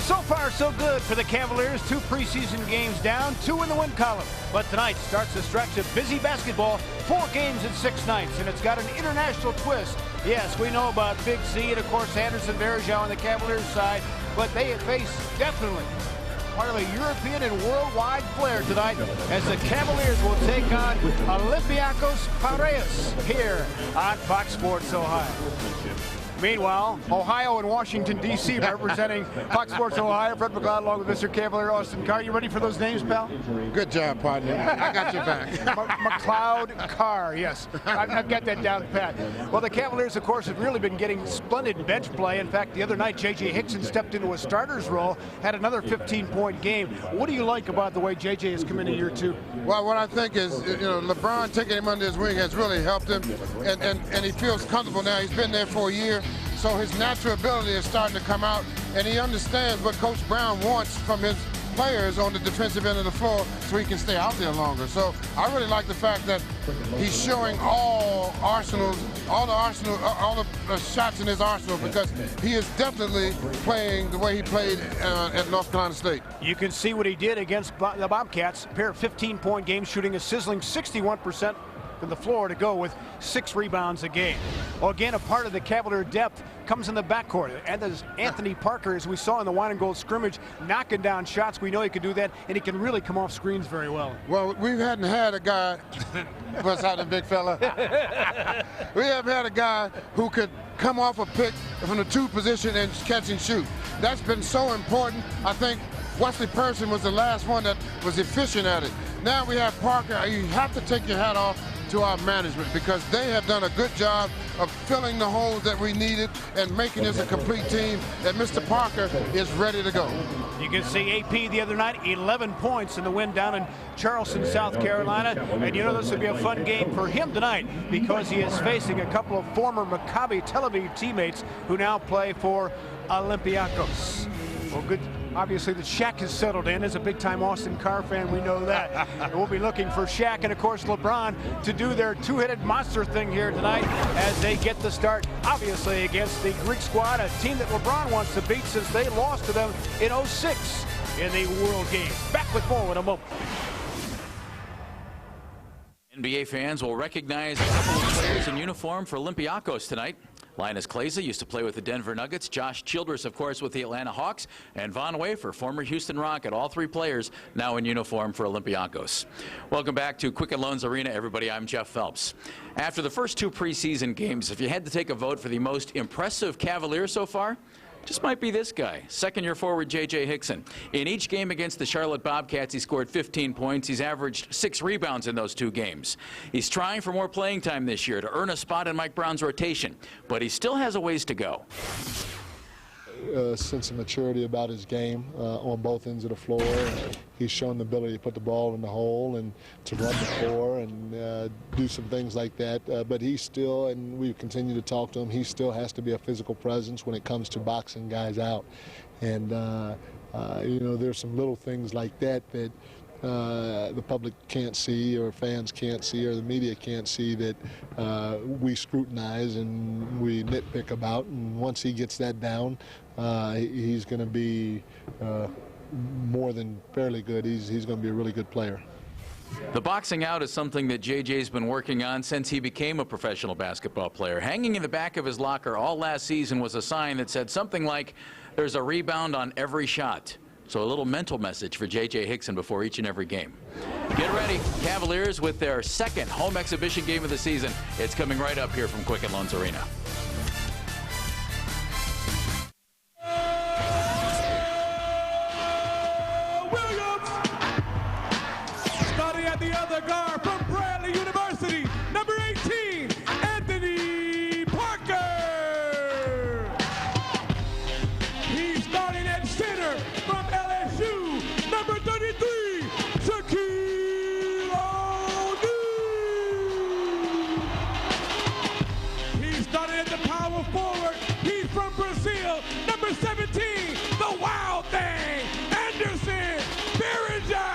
So far, so good for the Cavaliers. 2 preseason games down, 2 in the win column. But tonight starts a stretch of busy basketball, 4 games in 6 nights, and it's got an international twist. Yes, we know about Big C and, of course, Anderson Varejao on the Cavaliers side, but they face definitely part of a European and worldwide flair tonight as the Cavaliers will take on Olympiacos Piraeus here on Fox Sports Ohio. Meanwhile, Ohio and Washington, D.C. representing Fox Sports Ohio. Fred McLeod along with Mr. Cavalier Austin Carr. You ready for those names, pal? Good job, partner. I got your back. McLeod Carr, yes. I've got that down pat. Well, the Cavaliers, of course, have really been getting splendid bench play. In fact, the other night, J.J. Hickson stepped into a starter's role, had another 15-point game. What do you like about the way J.J. has come into year 2? Well, what I think is, LeBron taking him under his wing has really helped him, and he feels comfortable now. He's been there for a year. So his natural ability is starting to come out, and he understands what Coach Brown wants from his players on the defensive end of the floor so he can stay out there longer. So I really like the fact that he's showing all the shots in his arsenal, because he is definitely playing the way he played at North Carolina State. You can see what he did against the Bobcats. A pair of 15-point games, shooting a sizzling 61% from the floor to go with 6 rebounds a game. Well, again, a part of the Cavalier depth comes in the backcourt. And there's Anthony Parker, as we saw in the wine and gold scrimmage, knocking down shots. We know he can do that, and he can really come off screens very well. Well, we hadn't had a guy, what's happening, big fella? We haven't had a guy who could come off a pick from the 2 position and catch and shoot. That's been so important. I think Wesley Person was the last one that was efficient at it. Now we have Parker. You have to take your hat off to our management, because they have done a good job of filling the holes that we needed and making this a complete team, and Mr. Parker is ready to go. You can see AP the other night, 11 points in the win down in Charleston, South Carolina. And you know this will be a fun game for him tonight, because he is facing a couple of former Maccabi Tel Aviv teammates who now play for Olympiacos. Well, good. Obviously, the Shaq has settled in. As a big-time Austin Carr fan, we know that. We'll be looking for Shaq and, of course, LeBron to do their 2-headed monster thing here tonight as they get the start, obviously, against the Greek squad, a team that LeBron wants to beat since they lost to them in '06 in the World Games. Back with more in a moment. NBA fans will recognize a couple of players in uniform for Olympiacos tonight. Linus Kleza used to play with the Denver Nuggets. Josh Childress, of course, with the Atlanta Hawks. And Von Wafer, former Houston Rocket. All 3 players now in uniform for Olympiacos. Welcome back to Quicken Loans Arena, everybody. I'm Jeff Phelps. After the first 2 preseason games, if you had to take a vote for the most impressive Cavalier so far, just might be this guy, second-year forward J.J. Hickson. In each game against the Charlotte Bobcats, he scored 15 points. He's averaged 6 rebounds in those 2 games. He's trying for more playing time this year to earn a spot in Mike Brown's rotation, but he still has a ways to go. Sense of maturity about his game on both ends of the floor. He's shown the ability to put the ball in the hole and to run the floor and do some things like that. But he still, and we continue to talk to him, he still has to be a physical presence when it comes to boxing guys out. And, there's some little things like that that the public can't see, or fans can't see, or the media can't see, that we scrutinize and we nitpick about. And once he gets that down, he's going to be more than fairly good. He's going to be a really good player. The boxing out is something that JJ's been working on since he became a professional basketball player. Hanging in the back of his locker all last season was a sign that said something like, "There's a rebound on every shot." So a little mental message for J.J. Hickson before each and every game. Get ready. Cavaliers with their 2nd home exhibition game of the season. It's coming right up here from Quicken Loans Arena. Williams, starting at the other guard from Bradley University, number 18, Anthony Parker. He's starting at center from LSU, number 33, Sacíl O'Nill. He's starting at the power forward. He's from Brazil, number 17, the wild thing, Anderson Varejao.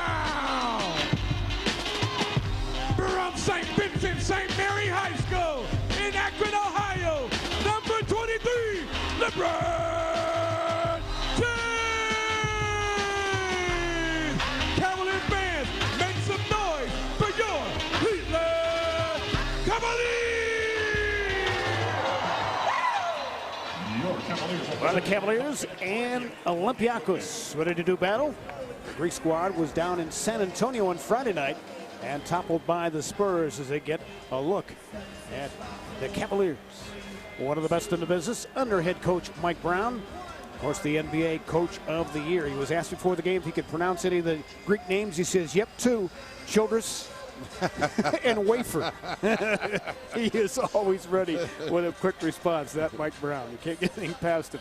are the Cavaliers and Olympiacos ready to do battle. The Greek squad was down in San Antonio on Friday night and toppled by the Spurs as they get a look at the Cavaliers. One of the best in the business under head coach Mike Brown. Of course, the NBA Coach of the Year. He was asked before the game if he could pronounce any of the Greek names. He says, yep, two, Childress and Wafer. He is always ready with a quick response, that Mike Brown. You can't get anything past him.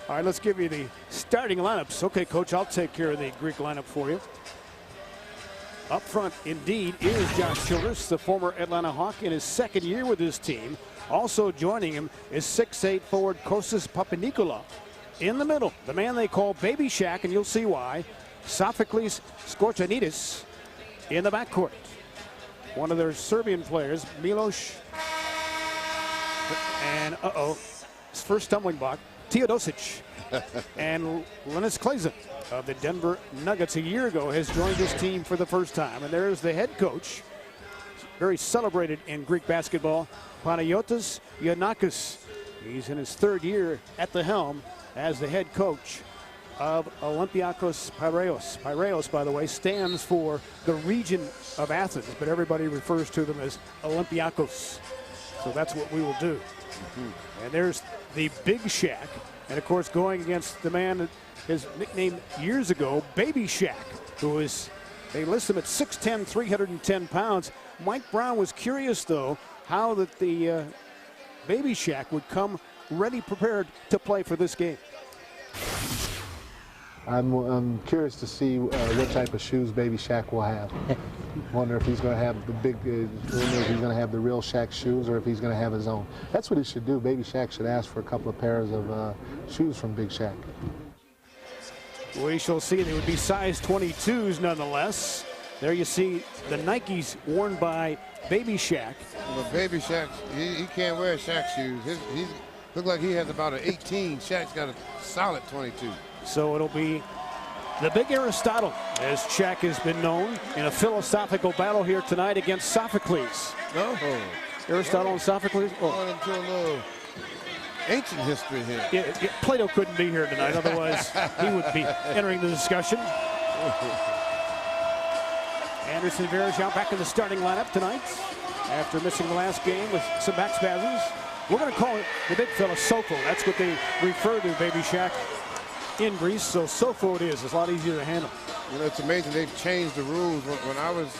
All right, let's give you the starting lineups. Okay, Coach, I'll take care of the Greek lineup for you. Up front, indeed, is Josh Childress, the former Atlanta Hawk in his second year with his team. Also joining him is 6'8" forward Kostas Papanikolaou. In the middle, the man they call Baby Shaq, and you'll see why, Sophocles Skorjanidis in the backcourt. One of their Serbian players, Milos, and his first stumbling block, Teodosic. And Linus Kleza of the Denver Nuggets a year ago has joined this team for the first time. And there's the head coach, very celebrated in Greek basketball, Panagiotis Giannakis. He's in his third year at the helm as the head coach of Olympiacos Piraeus. Piraeus, by the way, stands for the region of Athens, but everybody refers to them as Olympiacos. So that's what we will do. And there's the Big Shaq. And, of course, going against the man that his nickname years ago, Baby Shaq, who is, they list him at 6'10", 310 pounds. Mike Brown was curious, though, how that the Baby Shaq would come ready, prepared to play for this game. I'm curious to see what type of shoes Baby Shaq will have. Wonder if he's going to have the big, if he's going to have the real Shaq shoes or if he's going to have his own. That's what he should do. Baby Shaq should ask for a couple of pairs of shoes from Big Shaq. We shall see. They would be size 22s nonetheless. There you see the Nikes worn by Baby Shaq. Well, Baby Shaq, he can't wear Shaq shoes. He looks like he has about an 18. Shaq's got a solid 22. So it'll be the big Aristotle, as Shaq has been known, in a philosophical battle here tonight against Sophocles. No? Aristotle and Sophocles? Going into a little ancient history here. Yeah, Plato couldn't be here tonight, otherwise he would be entering the discussion. Anderson Varejao back in the starting lineup tonight after missing the last game with some back spasms. We're going to call it the big fella Sofo. That's what they refer to Baby Shaq in Greece, so Sofo it is. It's a lot easier to handle. You know, it's amazing they've changed the rules. When I was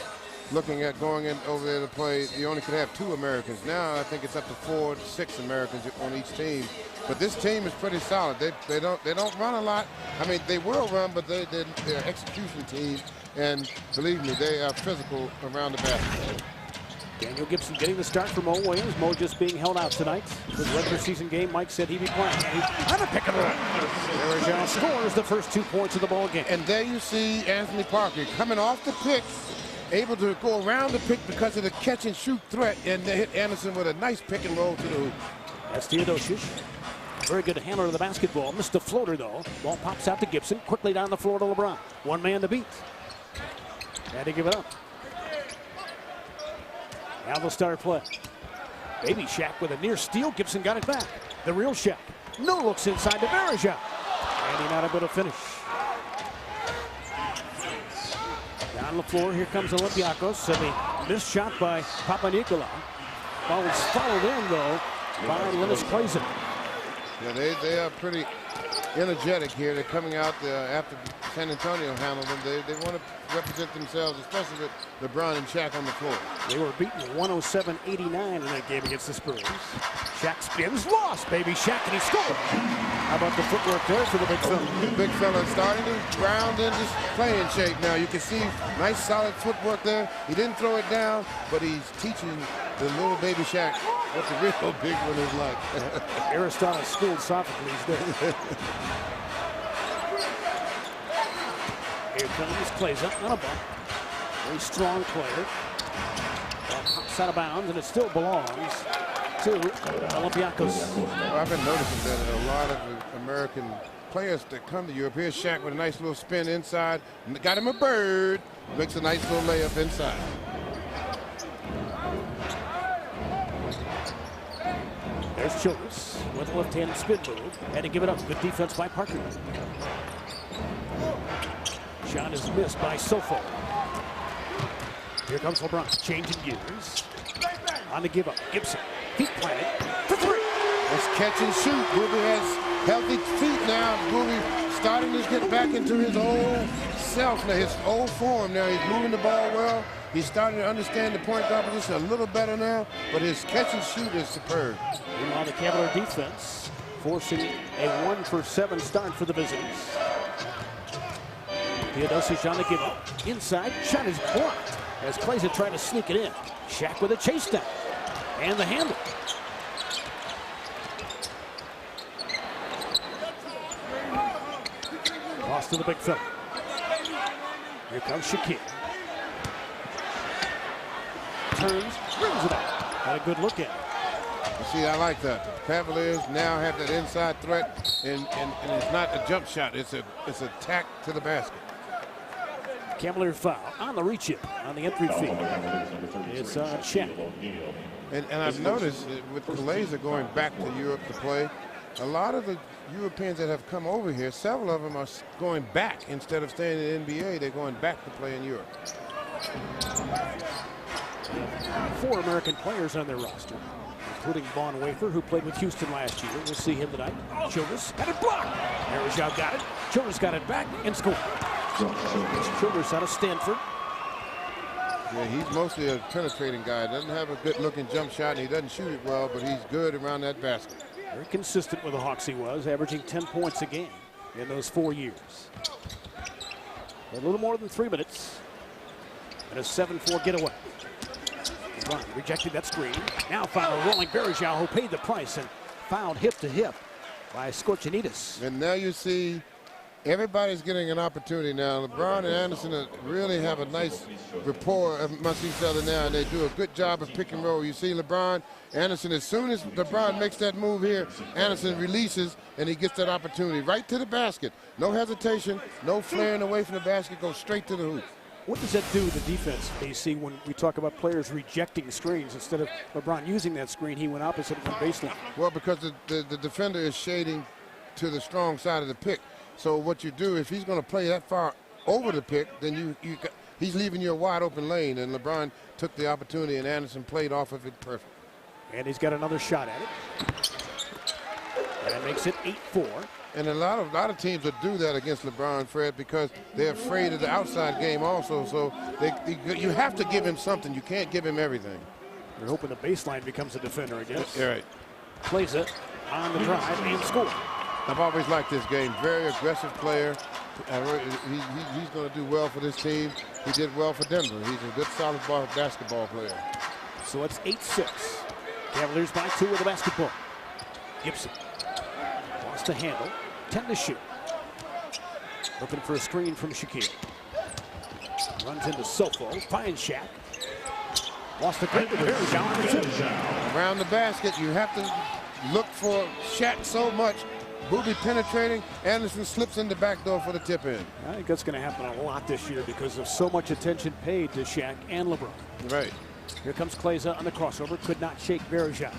looking at going in over there to play, you only could have 2 Americans. Now I think it's up to 4 to 6 Americans on each team. But this team is pretty solid. They don't run a lot. I mean, they will run, but they're an execution team. And believe me, they are physical around the basket. Daniel Gibson getting the start for Mo Williams. Mo just being held out tonight. For the regular season game, Mike said he'd be playing. On a pick and roll. Varejao scores the first 2 points of the ball game. And there you see Anthony Parker coming off the pick, able to go around the pick because of the catch and shoot threat, and they hit Anderson with a nice pick and roll to the hoop. That's Teodosic. Very good handler of the basketball. Missed the floater, though. Ball pops out to Gibson. Quickly down the floor to LeBron. One man to beat. Had to give it up. Now they'll start play. Baby Shaq with a near steal. Gibson got it back. The real Shaq. No looks inside to Varejao. And he not able to finish. Down the floor, here comes Olympiacos. And a missed shot by Papanikolaou. Ball was followed in, though, by Linus Kleza. Yeah, they are pretty energetic here. They're coming out after San Antonio handled them. They want to represent themselves, especially with LeBron and Shaq on the floor. They were beaten 107-89 in that game against the Spurs. Shaq spins, lost, Baby Shaq, and he scored. How about the footwork there for the big fella? The big fella starting to ground in this playing shape now. You can see nice solid footwork there. He didn't throw it down, but he's teaching the little Baby Shaq what the real big one is like. Aristotle schooled Sophocles there. Here comes Kleza on a bump. Very strong player. Ball pops out of bounds, and it still belongs to Olympiacos. Well, I've been noticing that a lot of American players that come to Europe, here's Shaq with a nice little spin inside. Got him a bird. Makes a nice little layup inside. There's Childress. with a left-handed spin move. Had to give it up. Good defense by Parker. Shot is missed by Sofo. Here comes LeBron, changing gears. On the give up, Gibson, feet planted for three. It's catch and shoot. Booby has healthy feet now. Booby starting to get back into his old self now, his old form now. He's moving the ball well. He's starting to understand the point guard position a little better now, but his catch and shoot is superb. Meanwhile, the Cavalier defense forcing a 1-for-7 start for the visitors. Theodosic on the give up. Inside, shot is blocked as Klaiza tried to sneak it in. Shaq with a chase down. And the handle. Lost to the big fella. Here comes Sacíl. Turns, rims it out. Had a good look at it. You see, I like that. Cavaliers now have that inside threat, and it's not a jump shot. It's a tack to the basket. Cavalier foul on the reach-in on the entry field. It's Shaq. And I've noticed with Klaiza going back to Europe to play, a lot of the Europeans that have come over here, several of them are going back instead of staying in the NBA. They're going back to play in Europe. 4 American players on their roster, including Vaughn Wafer, who played with Houston last year. We'll see him tonight. Childress had it blocked. Berejao got it. Childress got it back and scored. Childress out of Stanford. Yeah, he's mostly a penetrating guy. Doesn't have a good-looking jump shot, and he doesn't shoot it well, but he's good around that basket. Very consistent with the Hawks he was, averaging 10 points a game in those 4 years. A little more than 3 minutes. And a 7-4 getaway. LeBron rejected that screen. Now found a rolling Berejao, who paid the price and fouled hip to hip by Skorčanitis. And now you see everybody's getting an opportunity now. LeBron and Anderson really have a nice rapport amongst each other now, and they do a good job of pick and roll. You see LeBron, Anderson, as soon as LeBron makes that move here, Anderson releases, and he gets that opportunity right to the basket. No hesitation, no flaring away from the basket, goes straight to the hoop. What does that do to the defense, AC, when we talk about players rejecting screens? Instead of LeBron using that screen, he went opposite of the baseline. Well, because the defender is shading to the strong side of the pick. So what you do, if he's going to play that far over the pick, then he's leaving you a wide open lane, and LeBron took the opportunity, and Anderson played off of it perfect. And he's got another shot at it. And that makes it 8-4. And a lot of teams would do that against LeBron, Fred, because they're afraid of the outside game also. So you have to give him something. You can't give him everything. They're hoping the baseline becomes a defender, I guess. Yeah, right. Plays it on the drive and score. I've always liked this game. Very aggressive player. He's going to do well for this team. He did well for Denver. He's a good, solid basketball player. So it's 8-6. Cavaliers by 2 with the basketball. Gibson wants to handle. 10 to shoot. Looking for a screen from Sacíl. Runs into Sofo. Finds Shaq. Lost the grip with Berejao. Around the basket, you have to look for Shaq so much. Booby penetrating. Anderson slips in the back door for the tip in. I think that's going to happen a lot this year because of so much attention paid to Shaq and LeBron. Right. Here comes Klaiza on the crossover. Could not shake Berejao.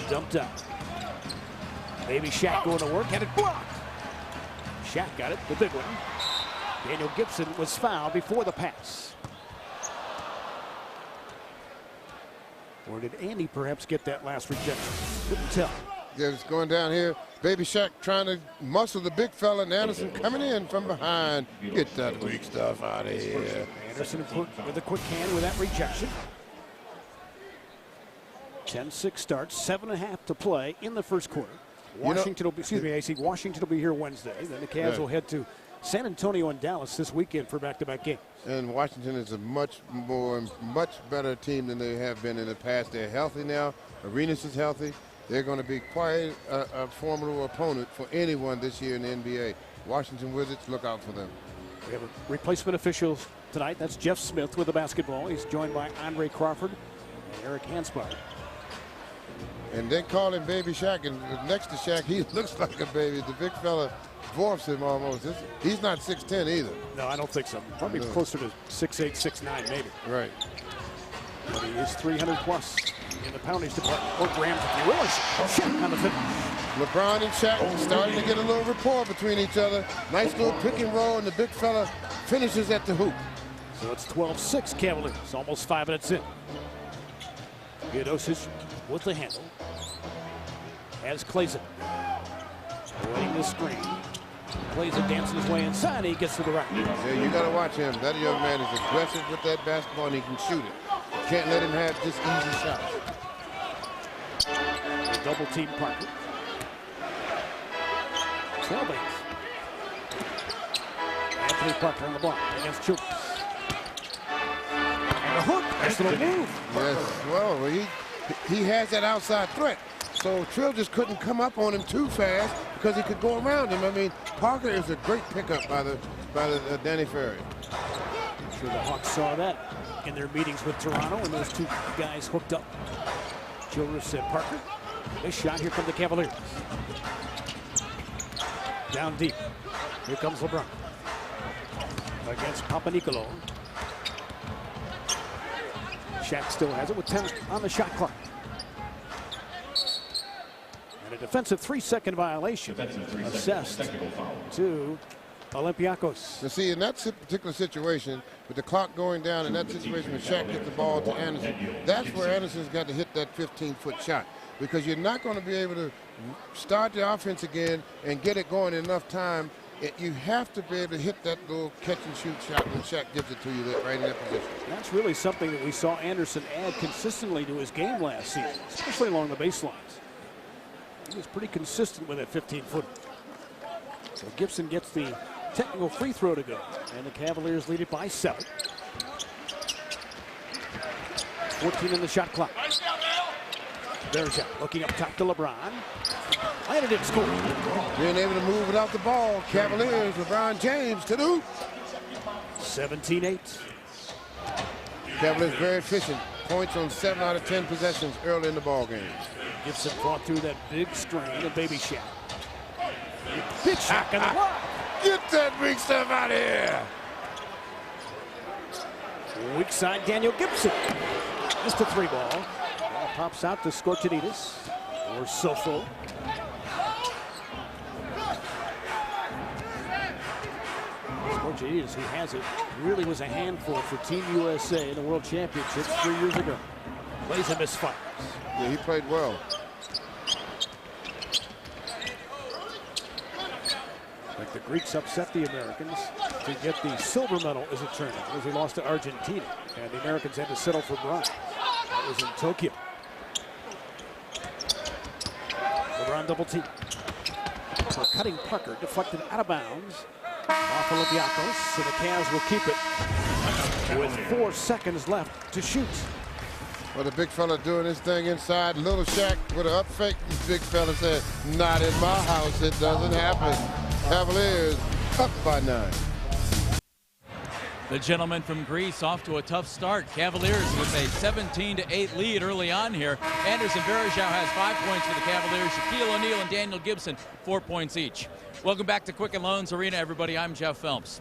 Dumped out. Maybe Shaq going to work. Had it blocked. Shaq got it. The big one. Daniel Gibson was fouled before the pass. Or did Andy perhaps get that last rejection? Couldn't tell. Yeah, it's going down here. Baby Shaq trying to muscle the big fella, and Anderson coming in from behind. Get that weak stuff out of here. Anderson with a quick hand with that rejection. 10-6 starts, 7.5 to play in the first quarter. Washington will be, AC, Washington will be here Wednesday. Then the Cavs will head to San Antonio and Dallas this weekend for back-to-back games. And Washington is a much better team than they have been in the past. They're healthy now. Arenas is healthy. They're going to be quite a formidable opponent for anyone this year in the NBA. Washington Wizards, look out for them. We have a replacement officials tonight. That's Jeff Smith with the basketball. He's joined by Andre Crawford and Eric Hansbauer. And they call him Baby Shaq, and next to Shaq, he looks like a baby. The big fella dwarfs him almost. He's not 6'10" either. No, I don't think so. Probably closer to 6'8", 6'9", maybe. Right. But he is 300 plus in the poundage department. Or grams, if you will. Shaq on the finish. LeBron and Shaq starting to get a little rapport between each other. Nice little pick and roll, and the big fella finishes at the hoop. So it's 12-6 Cavaliers, almost 5 minutes in. Theodosic with the handle. Has Clayson. Awaiting the screen. Clayson dancing his way inside, and he gets to the right. Yeah, you got to watch him. That young man is aggressive with that basketball, and he can shoot it. You can't let him have just easy shots. They double team Parker. 12-8. Anthony Parker on the block against Childress. And the hook. Nice little move. Yes, well, he has that outside threat. So Trill just couldn't come up on him too fast because he could go around him. I mean, Parker is a great pickup by the Danny Ferry. I'm sure the Hawks saw that in their meetings with Toronto, and those two guys hooked up. Childress and Parker. This shot, here come the Cavaliers. Down deep. Here comes LeBron. Against Papanicolaou. Shaq still has it with 10 on the shot clock. And a defensive 3-second violation assessed to Olympiacos. You see, in that particular situation, with the clock going down, in that situation when Shaq hit the ball to Anderson, that's where Anderson's got to hit that 15-foot shot. Because you're not going to be able to start the offense again and get it going in enough time. You have to be able to hit that little catch-and-shoot shot when Shaq gives it to you right in that position. That's really something that we saw Anderson add consistently to his game last season, especially along the baselines. He was pretty consistent with that 15-footer. So Gibson gets the technical free throw to go, and the Cavaliers lead it by 7. 14 in the shot clock. Bergeron looking up top to LeBron. Landed it, score. Being able to move without the ball. Cavaliers, LeBron James to the hoop. 17-8. Cavaliers very efficient. Points on 7 out of 10 possessions early in the ball game. Gibson fought through that big screen of Baby Shaq. Big Shaq on the block. Get that big stuff out of here. Weak side, Daniel Gibson. Just a 3 ball. Ball pops out to Skorčanitis. Or Sofo. Skorčanitis, who has it, really was a handful for Team USA in the World Championships 3 years ago. Plays and misfires. Yeah, he played well. Like the Greeks upset the Americans to get the silver medal as it turned out, as they lost to Argentina. And the Americans had to settle for bronze. That was in Tokyo. LeBron double team. So cutting Parker, deflected out of bounds. Off Olympiacos, so the Cavs will keep it with 4 seconds left to shoot. Well, the big fella doing his thing inside. Little Shaq with an up fake. This big fella said, not in my house, it doesn't happen. Cavaliers up by 9. The gentleman from Greece off to a tough start. Cavaliers with a 17-8 lead early on here. Anderson Varejao has 5 points for the Cavaliers. Sacíl O'Nil'l and Daniel Gibson, 4 points each. Welcome back to Quicken Loans Arena, everybody. I'm Jeff Phelps.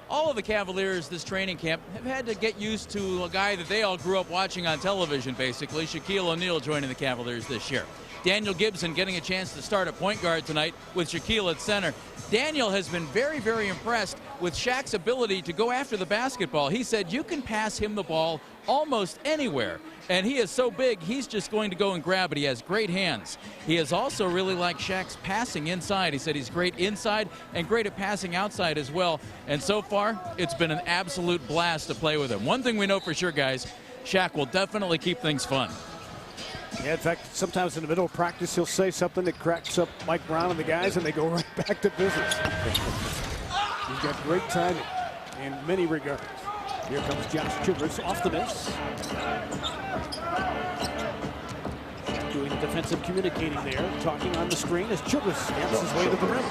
All of the Cavaliers this training camp have had to get used to a guy that they all grew up watching on television, basically. Sacíl O'Nil'l joining the Cavaliers this year. Daniel Gibson getting a chance to start at point guard tonight with Sacíl at center. Daniel has been very, very impressed with Shaq's ability to go after the basketball. He said you can pass him the ball almost anywhere. And he is so big, he's just going to go and grab it. He has great hands. He is also really like Shaq's passing inside. He said he's great inside and great at passing outside as well. And so far, it's been an absolute blast to play with him. One thing we know for sure, guys, Shaq will definitely keep things fun. Yeah, in fact, sometimes in the middle of practice, he'll say something that cracks up Mike Brown and the guys, and they go right back to business. He's got great timing in many regards. Here comes Josh Childress off the miss. Doing the defensive communicating there, talking on the screen as Childress stamps his way to the rim.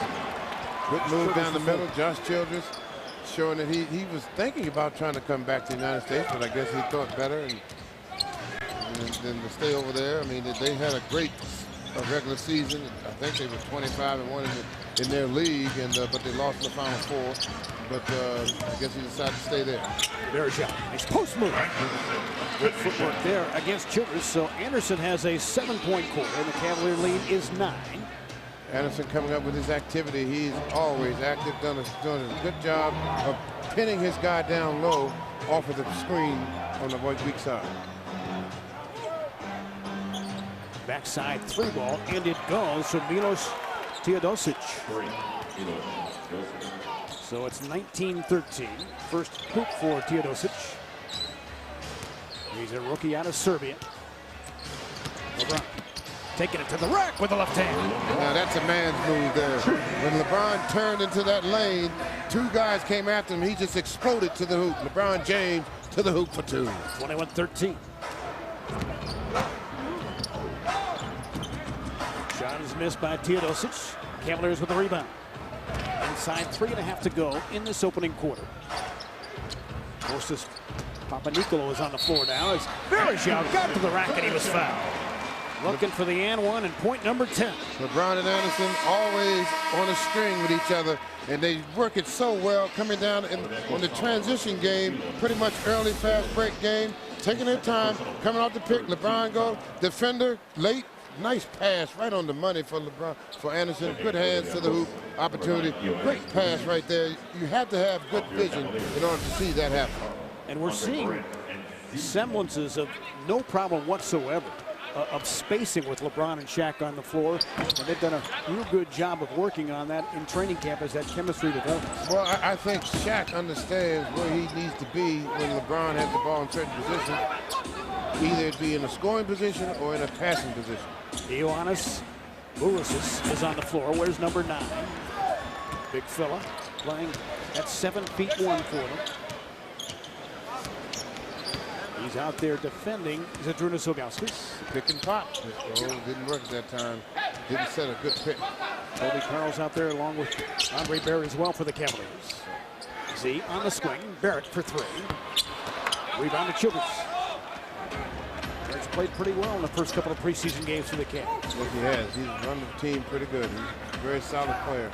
Good move down the middle. Josh Childress showing that he was thinking about trying to come back to the United States, but I guess he thought better than to stay over there. I mean, they had a great regular season. I think they were 25-1 in in their league, and but they lost in the Final Four. But I guess he decided to stay there. There's a nice post move. Good footwork there against Childress. So Anderson has a 7-point quarter, and the Cavalier lead is 9. Anderson coming up with his activity. He's always active, doing a good job of pinning his guy down low off of the screen on the weak side. Backside 3 ball, and it goes for Milos Teodosic. So it's 19-13. First hoop for Teodosic. He's a rookie out of Serbia. LeBron taking it to the rack with the left hand. Now that's a man's move there. When LeBron turned into that lane, 2 guys came after him. He just exploded to the hoop. LeBron James to the hoop for 2. 21-13. Shot is missed by Teodosic. Cavaliers with the rebound. Inside 3.5 to go in this opening quarter. Moses Papanikolaou is on the floor now. As Varejao got to the rack and he was fouled. Looking for the and one and point number 10. LeBron and Anderson always on a string with each other, and they work it so well coming down on the transition game, pretty much early fast break game, taking their time, coming off the pick. LeBron go, defender, late, nice pass right on the money for LeBron, for Anderson. Good hands to the hoop, opportunity. Great pass right there. You have to have good vision in order to see that happen. And we're seeing semblances of no problem whatsoever of spacing with LeBron and Shaq on the floor, and they've done a real good job of working on that in training camp as that chemistry develops. Well, I think Shaq understands where he needs to be when LeBron has the ball in certain positions, either it be in a scoring position or in a passing position. Ioannis Bourousis is on the floor. Where's number 9? Big fella playing at 7'1" for them. He's out there defending Zydrunas Ilgauskas. Pick and pop. Oh, didn't work at that time. Didn't set a good pick. Toby Carl's out there along with Andre Barrett as well for the Cavaliers. Z on the swing. Barrett for 3. Rebound to Childress. Barrett's played pretty well in the first couple of preseason games for the Cavs. Yes, he has. He's run the team pretty good. He's a very solid player.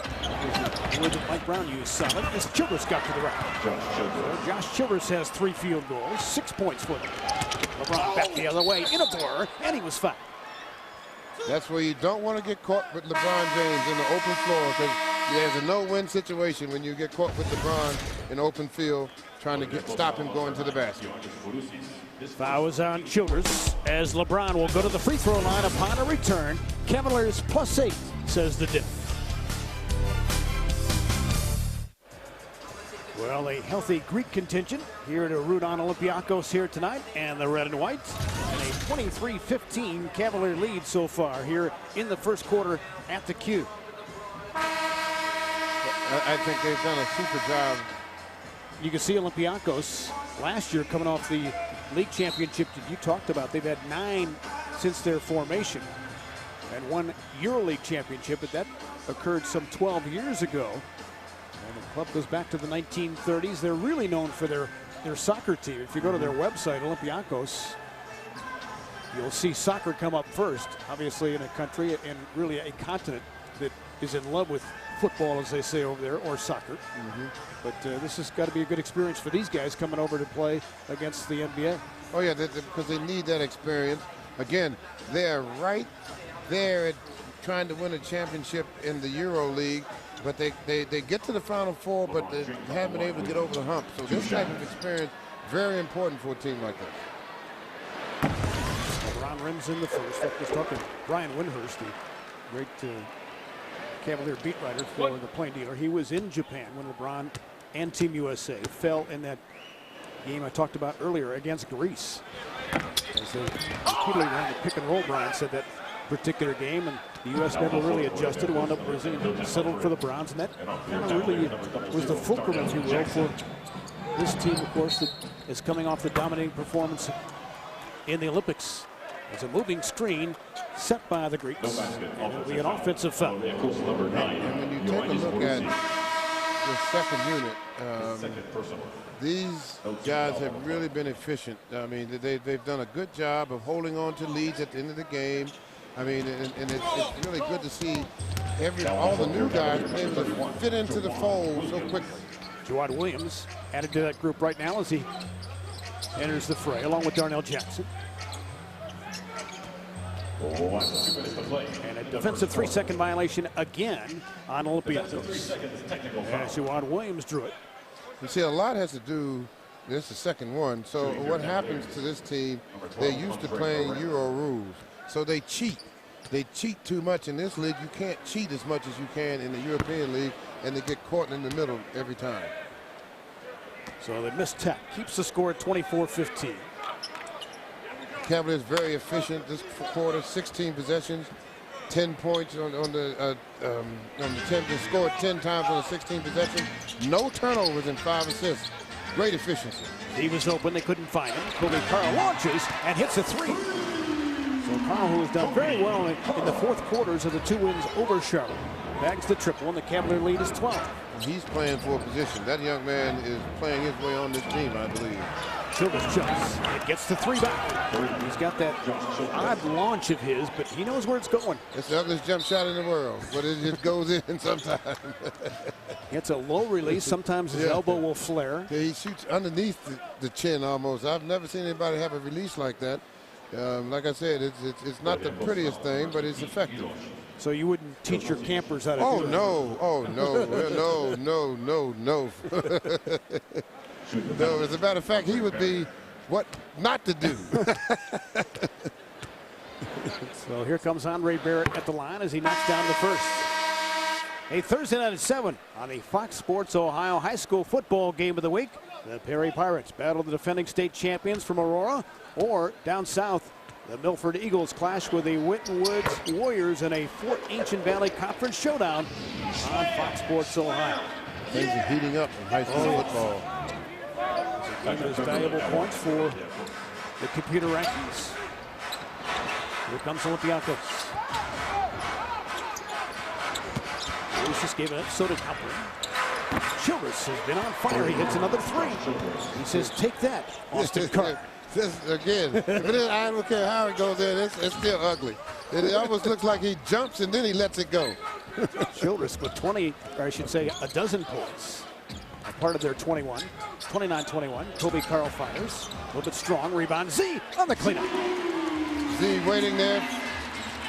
The word that Mike Brown used, solid, as Childress got to the rack. Josh Childress has 3 field goals, 6 points for them. LeBron back the other way in a blur, and he was fouled. That's where you don't want to get caught with LeBron James in the open floor, because there's a no-win situation when you get caught with LeBron in open field trying to stop him going to the basket. Foul is on Childress as LeBron will go to the free throw line upon a return. Cavaliers +8, says the diff. Well, a healthy Greek contingent here to root on Olympiacos here tonight, and the red and white, and a 23-15 Cavalier lead so far here in the first quarter at the Q. I think they've done a super job. You can see Olympiacos last year coming off the league championship that you talked about. They've had 9 since their formation and 1 EuroLeague championship, but that occurred some 12 years ago. And the club goes back to the 1930s. They're really known for their soccer team. If you go to their website, Olympiacos, you'll see soccer come up first. Obviously in a country and really a continent that is in love with football, as they say over there, or soccer. But this has got to be a good experience for these guys coming over to play against the NBA. Oh, yeah, because they need that experience. Again, they're right there at trying to win a championship in the EuroLeague. But they get to the Final Four, but they haven't been able to get over the hump. So this type of experience, very important for a team like this. LeBron rims in the first. I was talking to Brian Windhurst, the great Cavalier beat writer for the Plain Dealer. He was in Japan when LeBron and Team USA fell in that game I talked about earlier against Greece. As they repeatedly ran the pick and roll, Brian said that particular game, and the U.S. never really adjusted, wound up settled for the bronze, and that really was the fulcrum, if you will, for this team, of course, that is coming off the dominating performance in the Olympics. It's a moving screen set by the Greeks, and it'll be an offensive foul. And when you take a look at the second unit, these guys have really been efficient. I mean, they've done a good job of holding on to leads at the end of the game. I mean, and it's really good to see all the new guys been able to fit into the fold so quickly. Jawad Williams added to that group right now as he enters the fray, along with Darnell Jackson. And a defensive 3-second violation again on Olympiacos. And Jawad Williams drew it. You see, a lot has to do, this is the second one, so what happens to this team, they're used to playing Euro rules, so they cheat. They cheat too much in this league. You can't cheat as much as you can in the European League, and they get caught in the middle every time. So they missed tech, keeps the score at 24-15. Cavaliers very efficient this quarter, 16 possessions, 10 points on the 10. They scored 10 times on the 16 possessions. No turnovers and 5 assists. Great efficiency. He was open, they couldn't find him. Kobe Carl launches and hits a 3. So Carl, who has done very well in the fourth quarters of the 2 wins over Charlotte, bags the triple, and the Cavalier lead is 12. He's playing for a position. That young man is playing his way on this team, I believe. Childress jumps. It gets the 3 back. He's got that odd launch of his, but he knows where it's going. It's the ugliest jump shot in the world, but it just goes in sometimes. It's a low release. Sometimes his elbow will flare. Yeah, he shoots underneath the chin almost. I've never seen anybody have a release like that. Like I said, it's not the prettiest thing, but it's effective. So you wouldn't teach your campers how to do it? No. Oh, no. No. No, as a matter of fact, he would be what not to do. So here comes Andre Barrett at the line as he knocks down the first. A Thursday night at 7 on the Fox Sports Ohio High School football game of the week. The Perry Pirates battle the defending state champions from Aurora, or down south, the Milford Eagles clash with the Winton Woods Warriors in a Fort Ancient Valley Conference showdown on Fox Sports Ohio. Things are heating up in high school football. Those valuable points for the computer rankings. Here comes Olympiacos. Lucius gave it up, so did Halpern. Childress has been on fire. He hits another 3. He says, take that, Austin Carr. Again, I don't care how it goes in, it's still ugly. It almost looks like he jumps and then he lets it go. Childress with 20, or I should say a dozen points. Part of their 29-21. Kobe Carl fires. A little bit strong. Rebound. Z on the cleanup. Z waiting there.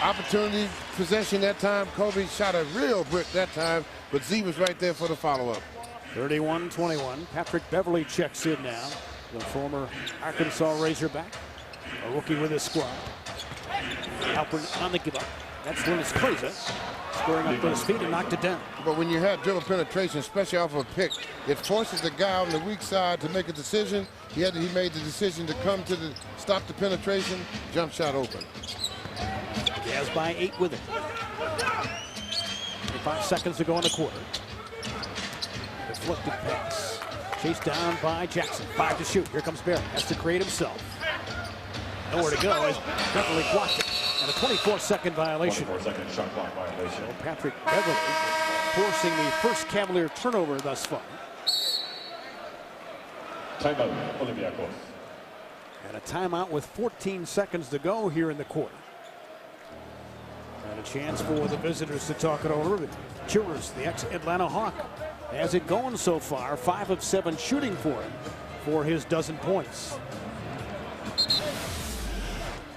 Opportunity, possession that time. Kobe shot a real brick that time, but Z was right there for the follow-up. 31-21. Patrick Beverly checks in now. The former Arkansas Razorback. A rookie with his squad. Halpern on the give up. That's Linus Kleza. Scoring up to his feet and knocked it down. But when you have dribble penetration, especially off of a pick, it forces the guy on the weak side to make a decision. He made the decision to come to stop the penetration, jump shot open. Jazz by 8 with it. 5 seconds to go in the quarter. Deflected pass. Chased down by Jackson. 5 to shoot. Here comes Barrett. Has to create himself. Nowhere to go as Beverly blocked it. And a 24-second violation. 24-second shot clock violation. So Patrick Beverly forcing the first Cavalier turnover thus far. Timeout, Olympiacos. And a timeout with 14 seconds to go here in the quarter. And a chance for the visitors to talk it over. But Childress, the ex-Atlanta Hawk, has it going so far. 5 of 7 shooting for him for his dozen points.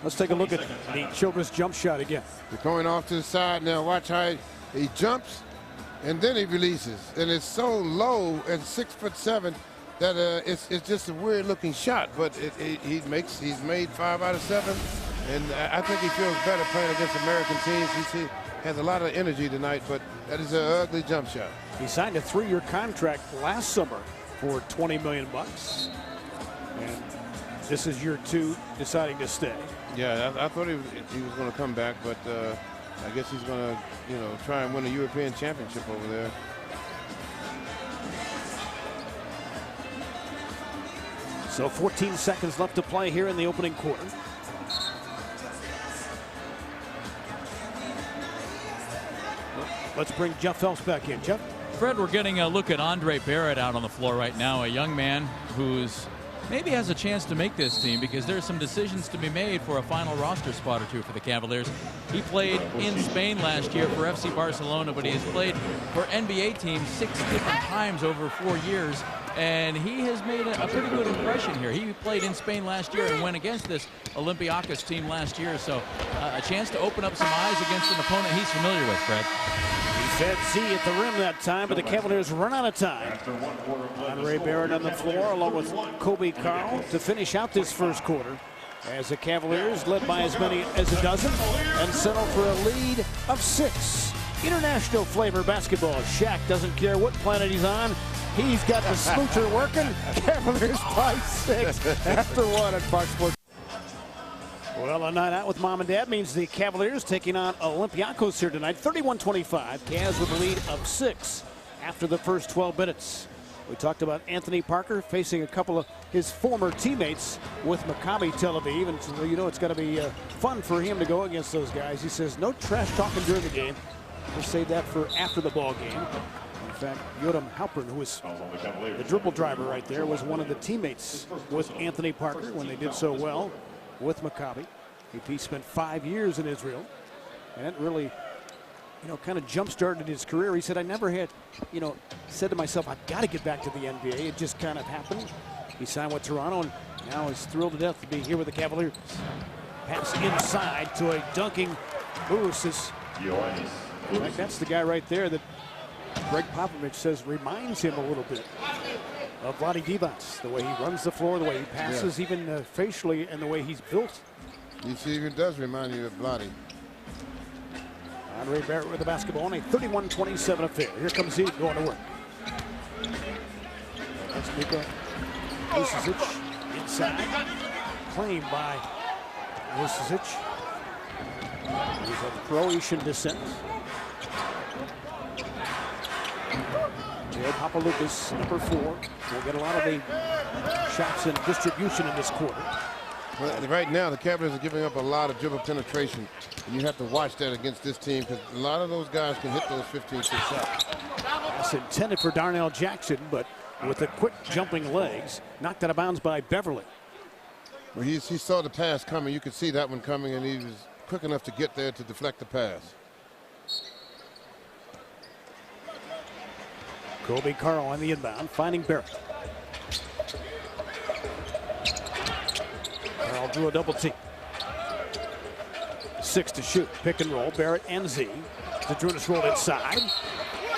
Let's take a look at the Childress jump shot again. They're going off to the side now. Watch how he jumps and then he releases. And it's so low at 6'7" that it's just a weird looking shot. But he's made 5 out of 7. And I think he feels better playing against American teams. He has a lot of energy tonight, but that is an ugly jump shot. He signed a 3-year contract last summer for $20 million. And this is year 2, deciding to stay. Yeah, I thought he was going to come back, but I guess he's going to, try and win a European championship over there. So 14 seconds left to play here in the opening quarter. Let's bring Jeff Phelps back in. Jeff? Fred, we're getting a look at Andre Barrett out on the floor right now, a young man who's maybe has a chance to make this team because there's some decisions to be made for a final roster spot or two for the Cavaliers. He played in Spain last year for FC Barcelona, but he has played for NBA teams 6 different times over 4 years, and he has made a pretty good impression here. He played in Spain last year and went against this Olympiacos team last year, so a chance to open up some eyes against an opponent he's familiar with, Fred. He fed Z at the rim that time, but the Cavaliers run out of time. Andre Barrett on the floor along with Kobe Carl to finish out this first quarter as the Cavaliers, led by as many as a dozen, and settle for a lead of 6. International flavor basketball. Shaq doesn't care what planet he's on. He's got the smoocher working. Cavaliers by 6 after 1 at Fox Sports. Well, a night out with mom and dad means the Cavaliers taking on Olympiacos here tonight. 31-25. Cavs with a lead of 6 after the first 12 minutes. We talked about Anthony Parker facing a couple of his former teammates with Maccabi Tel Aviv, and so, you know, it's going to be fun for him to go against those guys. He says no trash talking during the game. We'll save that for after the ball game. In fact, Yotam Halpern, who was the dribble driver right there, was one of the teammates with Anthony Parker when they did so well with Maccabi. He spent 5 years in Israel, and it really, you know, kind of jump-started his career. He said, I never had, you know, said to myself, I've got to get back to the NBA. It just kind of happened. He signed with Toronto, and now he's thrilled to death to be here with the Cavaliers. Pass inside to a dunking Burusis. In fact, that's the guy right there that Greg Popovich says reminds him a little bit of Vlade Divac. The way he runs the floor, the way he passes, even facially, and the way he's built. You see, it does remind you of Vlade. Andre Barrett with the basketball on a 31-27 affair. Here comes he going to work. That's Mika Vucevic inside. Claimed by Vucevic. He's of Croatian descent. Joe Papaloukas, number 4, will get a lot of the shots and distribution in this quarter. Well, right now, the Cavaliers are giving up a lot of dribble penetration, and you have to watch that against this team because a lot of those guys can hit those 15-6 shots. That's intended for Darnell Jackson, but with the quick jumping legs, knocked out of bounds by Beverly. Well, he saw the pass coming. You could see that one coming, and he was quick enough to get there to deflect the pass. Kobe Carl on the inbound, finding Barrett. Carl drew a double team. 6 to shoot. Pick and roll. Barrett and Z. Zadrunas rolled inside.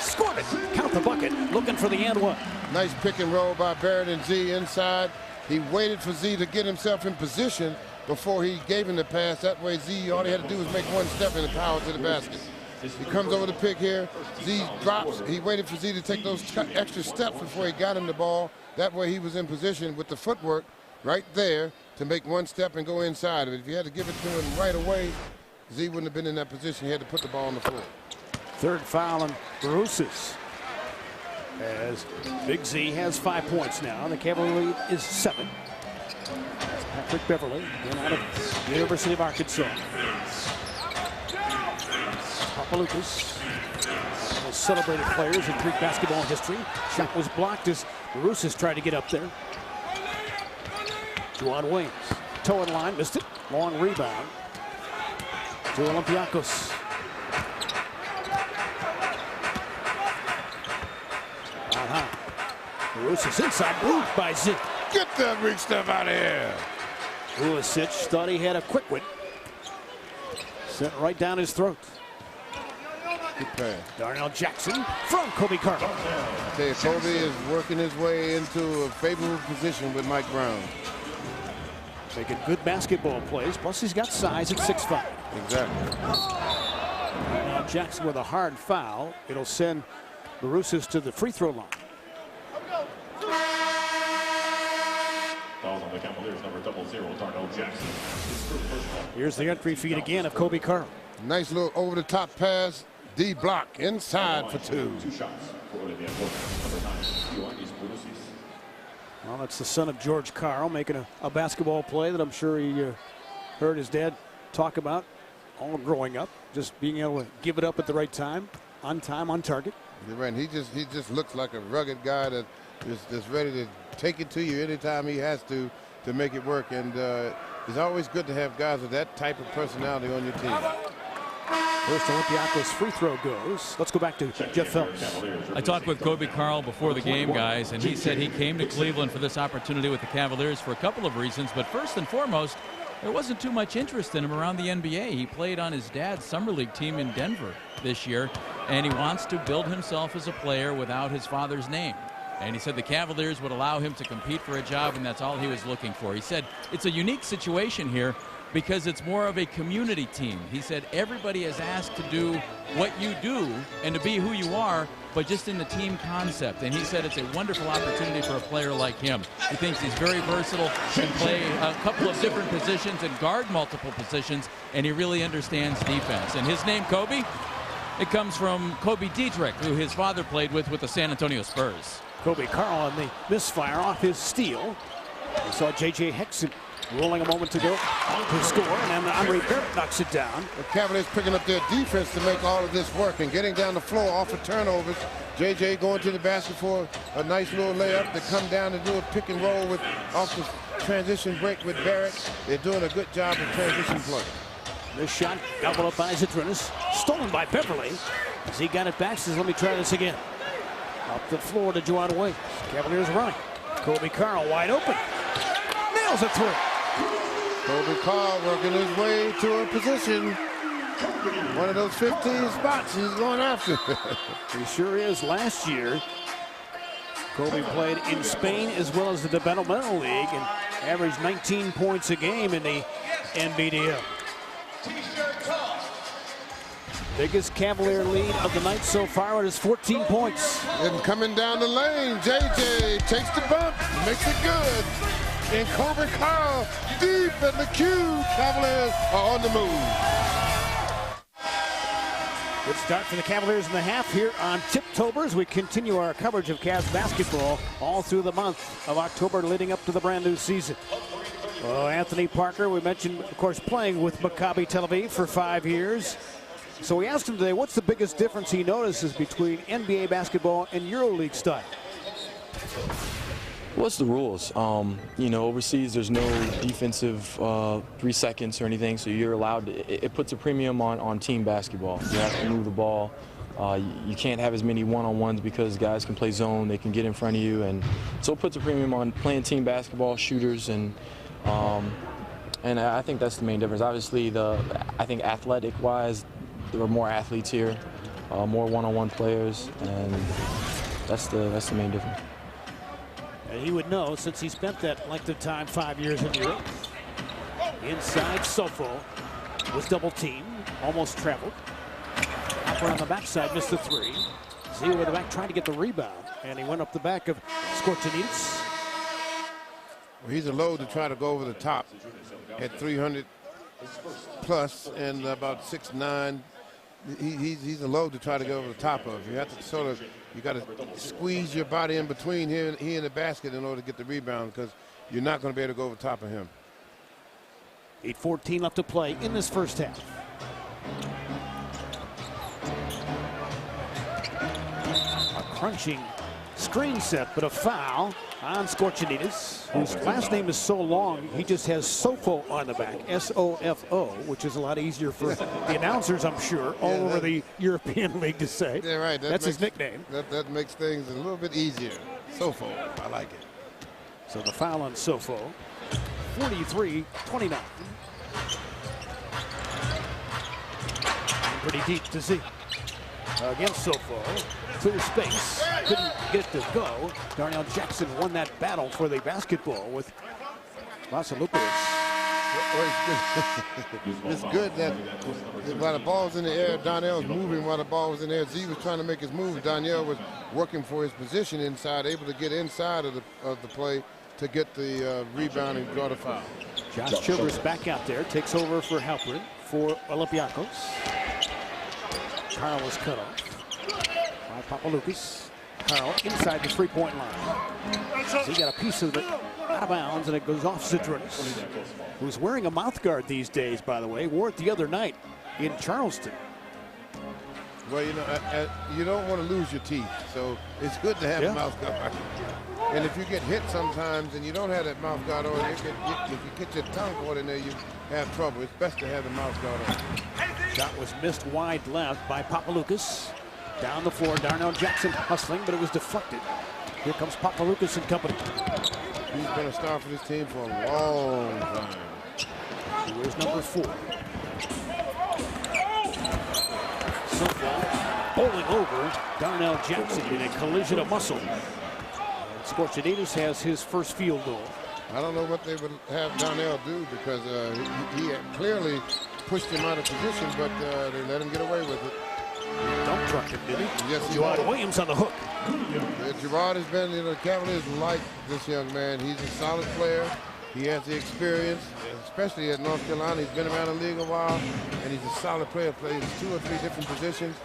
Scored it. Count the bucket. Looking for the and one. Nice pick and roll by Barrett and Z inside. He waited for Z to get himself in position before he gave him the pass. That way Z, all he had to do was make one step and the power to the basket. He comes over the pick here. Z drops. He waited for Z to take those extra steps before he got him the ball. That way he was in position with the footwork right there to make one step and go inside. If you had to give it to him right away, Z wouldn't have been in that position. He had to put the ball on the floor. Third foul on Burusis. As Big Z has 5 points now. The Cavalier lead is 7. Patrick Beverly, in out of the University of Arkansas. Papaloukas, most celebrated players in Greek basketball history. Shot was blocked as Burusis tried to get up there. Juwan Williams, toe in line, missed it. Long rebound to Olympiacos. Burusis inside, moved by Z. Get that weak stuff out of here. Vucevic thought he had a quick one. Sent right down his throat. Good pass. Darnell Jackson from Kobe Carl. I tell you, Kobe is working his way into a favorable position with Mike Brown. Making good basketball plays, plus he's got size at 6'5". Exactly. Now Jackson with a hard foul. It'll send Burusis to the free throw line. Fouls on the Cavaliers, number 00, Darnell Jackson. Here's the entry feed again of Kobe Carl. Nice little over-the-top pass. D block inside for 2. 2 shots for Olympiacos, number 9, Burusis. Well, that's the son of George Carl making a basketball play that I'm sure he heard his dad talk about all growing up. Just being able to give it up at the right time, on target. You're right. He just looks like a rugged guy that is ready to take it to you anytime he has to make it work. And it's always good to have guys with that type of personality on your team. First Olympiacos free throw goes. Let's go back to Jeff Phelps. I talked with Kobe Carl before the game, guys, and he said he came to Cleveland for this opportunity with the Cavaliers for a couple of reasons. But first and foremost, there wasn't too much interest in him around the NBA. He played on his dad's summer league team in Denver this year, and he wants to build himself as a player without his father's name. And he said the Cavaliers would allow him to compete for a job, and that's all he was looking for. He said it's a unique situation here because it's more of a community team. He said everybody is asked to do what you do and to be who you are, but just in the team concept. And he said it's a wonderful opportunity for a player like him. He thinks he's very versatile, can play a couple of different positions and guard multiple positions, and he really understands defense. And his name, Kobe, it comes from Kobe Dietrich, who his father played with the San Antonio Spurs. Kobe Carl on the misfire off his steal. We saw J.J. Hexon rolling a moment ago to score, and then Andre Barrett knocks it down. The Cavaliers picking up their defense to make all of this work and getting down the floor off of turnovers. J.J. going to the basket for a nice little layup to come down and do a pick and roll with off the transition break with Barrett. They're doing a good job of transition play. This shot gobbled up by Zydrunas, stolen by Beverly. As he got it back, says, let me try this again. Up the floor to Juwan Wade. Cavaliers running. Kobe Carl wide open. Nails a three. Kobe Carl working his way to a position. One of those 15 spots he's going after. He sure is. Last year, Kobe played in Spain as well as the Developmental League and averaged 19 points a game in the NBDL. Biggest Cavalier lead of the night so far. It is 14 points. And coming down the lane, JJ takes the bump, makes it good. And Kobe Carl deep in the queue. Cavaliers are on the move. Good start for the Cavaliers in the half here on Tiptober as we continue our coverage of Cavs basketball all through the month of October leading up to the brand new season. Well, Anthony Parker, we mentioned, of course, playing with Maccabi Tel Aviv for 5 years. So we asked him today what's the biggest difference he notices between NBA basketball and EuroLeague style. What's the rules? You know, overseas there's no defensive 3 seconds or anything, so you're allowed to, it puts a premium on team basketball. You have to move the ball. You can't have as many one-on-ones because guys can play zone, they can get in front of you, and so it puts a premium on playing team basketball, shooters, and I think that's the main difference. Obviously, I think athletic-wise, there are more athletes here, more one-on-one players, and that's the main difference. And he would know since he spent that length of time, 5 years in Europe. Inside, Sofo was double teamed, almost traveled. Hopper on the backside, missed the three. Zia with the back trying to get the rebound, and he went up the back of Skorčanic. Well, he's a load to try to go over the top at 300 plus and about 6'9". He's a load to try to go over the top of. You have to you got to squeeze your body in between he and the basket in order to get the rebound because you're not going to be able to go over top of him. 8:14 left to play in this first half. A crunching screen set, but a foul on Skorčanic, whose last name is so long, he just has Sofo on the back, S-O-F-O, which is a lot easier for the announcers, I'm sure, all over the European League to say. Yeah, right. That's his nickname. That makes things a little bit easier. Sofo, I like it. So the foul on Sofo, 43-29. Pretty deep to see. Against Sofo, clear space, couldn't get it to go. Darnell Jackson won that battle for the basketball with Vasilopoulos. It's good that while the ball's in the air, Darnell's moving while the ball was in there. Z was trying to make his move. Darnell was working for his position inside, able to get inside of the play to get the rebound and draw the foul. Josh Childress back out there, takes over for Halperin for Olympiacos. Carl was cut off by Papaloukas. Carl inside the three-point line. So he got a piece of it out of bounds, and it goes off Zydrunas, who's wearing a mouth guard these days, by the way. Wore it the other night in Charleston. Well, you know, you don't want to lose your teeth, so it's good to have a mouth guard. And if you get hit sometimes and you don't have that mouth guard on, if you get your tongue caught in there, you have trouble. It's best to have the mouth guard on. Shot was missed wide left by Papaloukas. Down the floor, Darnell Jackson hustling, but it was deflected. Here comes Papaloukas and company. He's been a star for this team for a long time. Here's number 4. Softball bowling over Darnell Jackson in a collision of muscle. Scorchinitas has his first field goal. I don't know what they would have Darnell do because he clearly pushed him out of position, but they let him get away with it. Dump truck him, did he? Yes, he Gerard Williams on the hook. Gerard has been, you know, the Cavaliers like this young man. He's a solid player. He has the experience, especially at North Carolina. He's been around the league a while, and he's a solid player. Plays 2 or 3 different positions.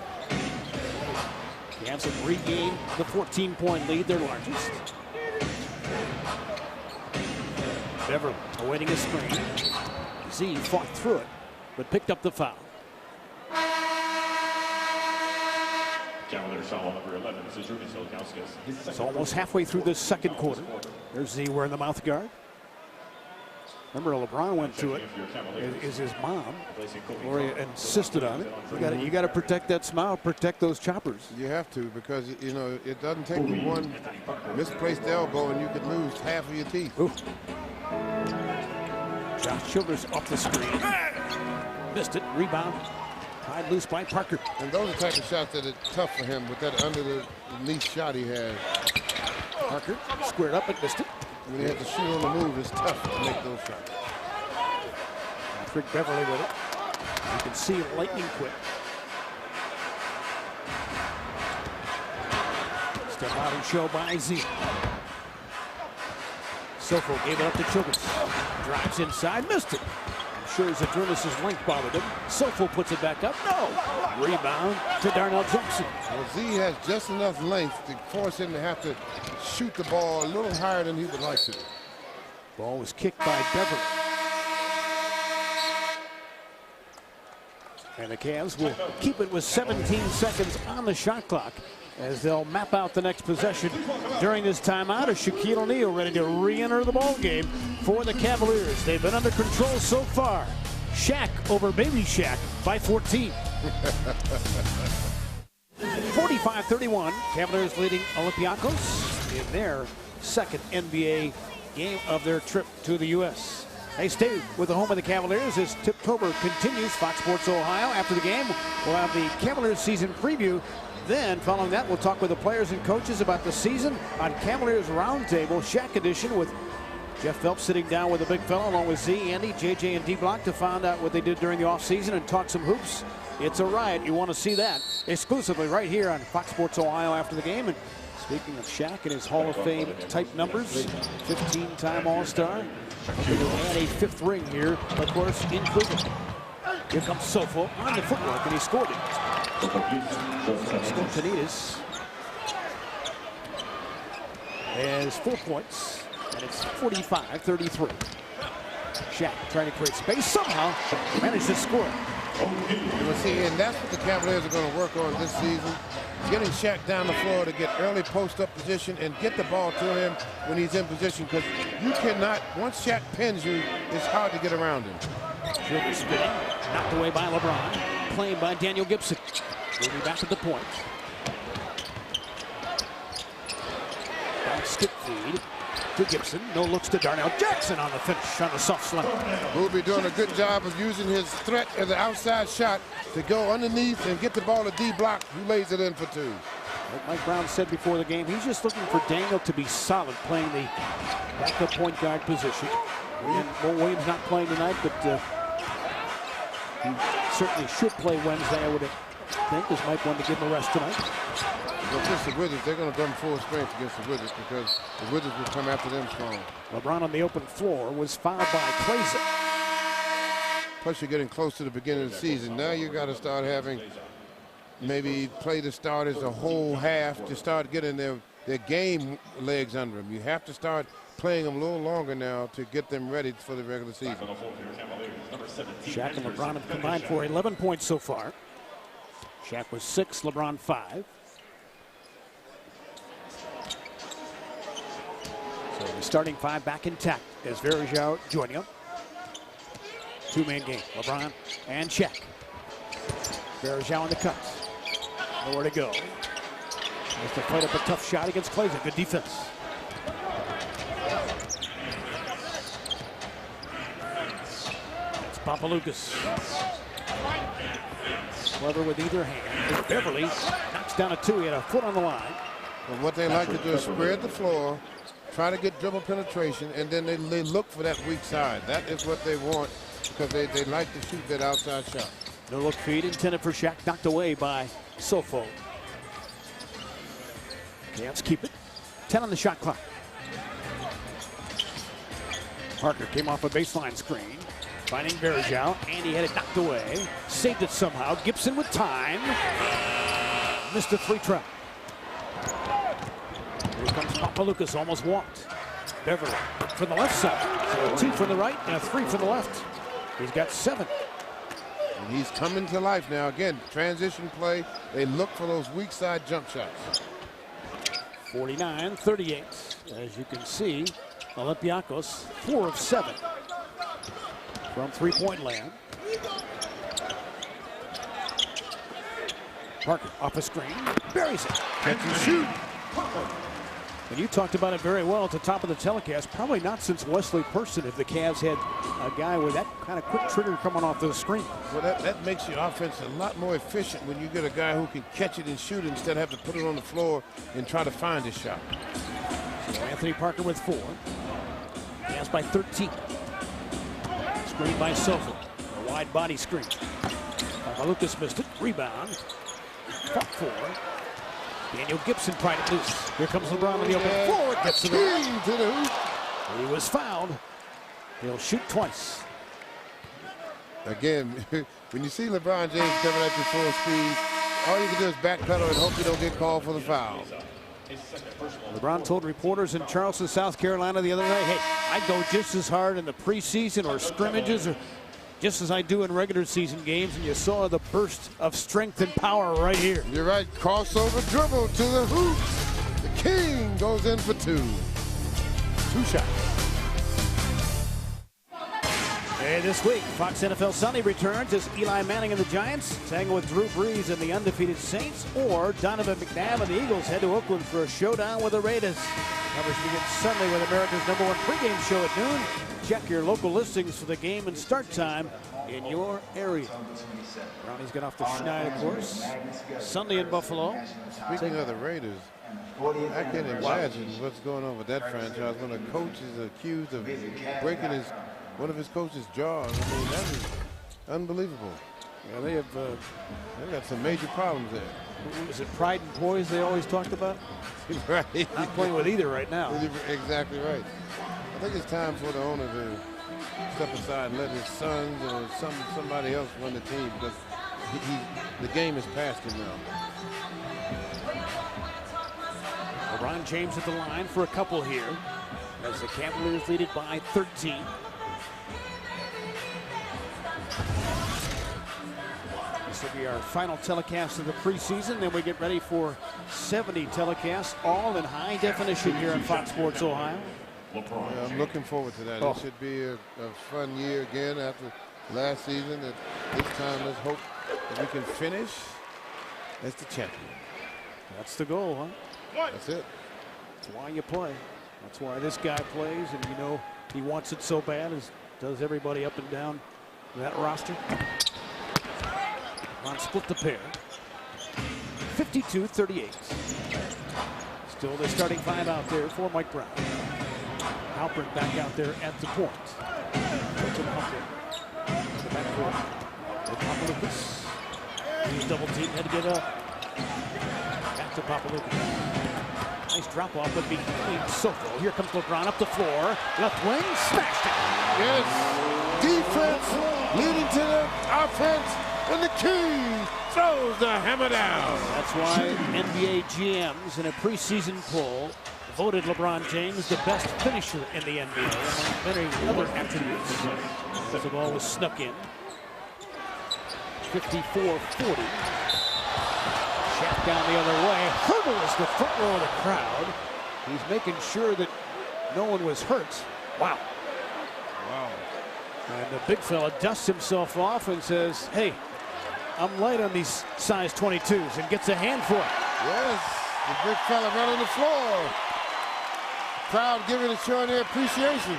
Kansas regained the 14-point lead, their largest. Beverly awaiting a screen. Z fought through it, but picked up the foul. Cavaliers foul number 11. This is Ruben Silkauskas. It's almost halfway through the second quarter. There's Z wearing the mouth guard. Remember, LeBron went to it. Is his mom. Gloria insisted on it. You got to protect that smile, protect those choppers. You have to, because you know it doesn't take one misplaced elbow and you could lose half of your teeth. Ooh. Josh Childress off the screen. Missed it. Rebound. Tied loose by Parker. And those are the type of shots that are tough for him with that under the knee shot he has. Parker squared up and missed it. When he has to shoot on the move, it's tough to make those shots. Patrick Beverly with it. You can see lightning quick. Step out and show by Z. Sofo gave it up to Childress. Drives inside, missed it. I'm sure Zadrunas' length bothered him. Sofo puts it back up. No! Rebound to Darnell Jackson. Well, Z has just enough length to force him to have to shoot the ball a little higher than he would like to. Ball was kicked by Beverly. And the Cavs will keep it with 17 seconds on the shot clock as they'll map out the next possession during this timeout. As Sacíl O'Nill ready to re-enter the ball game for the Cavaliers. They've been under control so far. Shaq over Baby Shaq by 14. 45-31. Cavaliers leading Olympiacos in their second NBA game of their trip to the U.S. They stay with the home of the Cavaliers as Tiptober continues. Fox Sports Ohio. After the game, we'll have the Cavaliers season preview. Then, following that, we'll talk with the players and coaches about the season on Cavaliers Roundtable, Shaq edition, with Jeff Phelps sitting down with the big fella along with Z, Andy, JJ, and D-Block to find out what they did during the offseason and talk some hoops. It's a riot. You want to see that exclusively right here on Fox Sports Ohio after the game. And speaking of Shaq and his Hall of Fame type numbers, 15-time All-Star. They will add a 5th ring here, of course, in Cleveland. Here comes Sofo on the footwork, and he scored it. Scorchinitas has 4 points, and it's 45-33. Shaq trying to create space, somehow managed to score. Well, see, and that's what the Cavaliers are going to work on this season. Getting Shaq down the floor to get early post-up position and get the ball to him when he's in position, because you cannot, once Shaq pins you, it's hard to get around him. Dribble spinning, knocked away by LeBron, played by Daniel Gibson. Moving back to the point. Back skip feed to Gibson. No looks to Darnell Jackson on the finish on the soft slam. Will be doing a good job of using his threat as an outside shot to go underneath and get the ball to D-Block, who lays it in for 2. Like Mike Brown said before the game, he's just looking for Daniel to be solid, playing the backup point guard position. Mo Williams not playing tonight, but he certainly should play Wednesday, I would think, as Mike wanted to give him a rest tonight. Well, against the Wizards, they're going to run full strength against the Wizards because the Wizards will come after them strong. LeBron on the open floor was fouled by Klaiza. Plus, you're getting close to the beginning of the season. Now you got to start having maybe play the starters a whole half to start getting their game legs under them. You have to start playing them a little longer now to get them ready for the regular season. Shaq and LeBron have combined for 11 points so far. Shaq was 6, LeBron 5. So the starting 5 back intact as Varejao joining him. Two-man game, LeBron and Shaq. Varejao in the cuts. Nowhere to go. Has to fight up a tough shot against Clayton. Good defense. That's Papaloukas. Clever with either hand. Beverly knocks down a 2. He had a foot on the line. And what they like to do is spread the floor, try to get dribble penetration, and then they look for that weak side. That is what they want because they like to shoot that outside shot. No look feed intended for Shaq, knocked away by Sofo. Cavs keep it. 10 on the shot clock. Parker came off a baseline screen, finding Varejao, and he had it knocked away. Saved it somehow. Gibson with time. Missed a free try. Here comes Papaloukas, almost walked. Beverly from the left side. So a 2 from the right and a 3 from the left. He's got 7. And he's coming to life now. Again, transition play. They look for those weak side jump shots. 49-38. As you can see, Olympiacos 4 of 7 from three-point land. Parker off a screen, buries it. Catch and shoot. And you talked about it very well at the top of the telecast. Probably not since Wesley Person if the Cavs had a guy with that kind of quick trigger coming off the screen. Well, that makes your offense a lot more efficient when you get a guy who can catch it and shoot it instead of have to put it on the floor and try to find his shot. So Anthony Parker with 4. Cavs by 13. Screen by Sofo. A wide body screen. Lucas missed it. Rebound. Fought for. Daniel Gibson tried it loose. Here comes LeBron in the open floor. Gets to the hoop. He was fouled. He'll shoot twice. Again, when you see LeBron James coming at you full speed, all you can do is backpedal and hope you don't get called for the foul. LeBron told reporters in Charleston, South Carolina the other night, hey, I go just as hard in the preseason or scrimmages or just as I do in regular season games, and you saw the burst of strength and power right here. You're right. Crossover dribble to the hoop. The King goes in for 2. 2 shots. Hey, this week, Fox NFL Sunday returns as Eli Manning and the Giants tangle with Drew Brees and the undefeated Saints, or Donovan McNabb and the Eagles head to Oakland for a showdown with the Raiders. Coverage begins Sunday with America's #1 pregame show at noon. Check your local listings for the game and start time in your area. Brownies get off the schneid, of course. Sunday in Buffalo. Speaking of the Raiders, I can't imagine what's going on with that franchise when a coach is accused of breaking one of his coach's jaws. I mean, that is unbelievable. Yeah, they've got some major problems there. Is it pride and poise they always talked about? Right. Not playing with either right now. Exactly right. I think it's time for the owner to step aside and let his sons or somebody else run the team, because the game is past him now. LeBron James at the line for a couple here as the Cavaliers lead it by 13. This will be our final telecast of the preseason. Then we get ready for 70 telecasts, all in high definition here on Fox Sports Ohio. Yeah, I'm looking forward to that. It should be a fun year again after last season. At this time, let's hope that we can finish as the champion. That's the goal, huh? That's it. That's why you play. That's why this guy plays, and you know he wants it so bad, as does everybody up and down that roster. On split the pair. 52-38. Still the starting 5 out there for Mike Brown. Halpern back out there at the point. Hilton Halpern. The backcourt with Papaloukas. He's double teamed, had to get up. Back to Papaloukas. Nice drop off, but behind Sofo. Here comes LeBron up the floor. Left wing, smashed it. Yes. Defense leading to the offense, and the King throws the hammer down. That's why NBA GMs in a preseason poll voted LeBron James the best finisher in the NBA, among many other attributes. The ball was snuck in. 54-40. Shaq down the other way. Hurdles the front row of the crowd. He's making sure that no one was hurt. Wow. Wow. And the big fella dusts himself off and says, hey, I'm light on these size 22s, and gets a hand for it. Yes, the big fella right on the floor. Crowd giving it, showing their appreciation.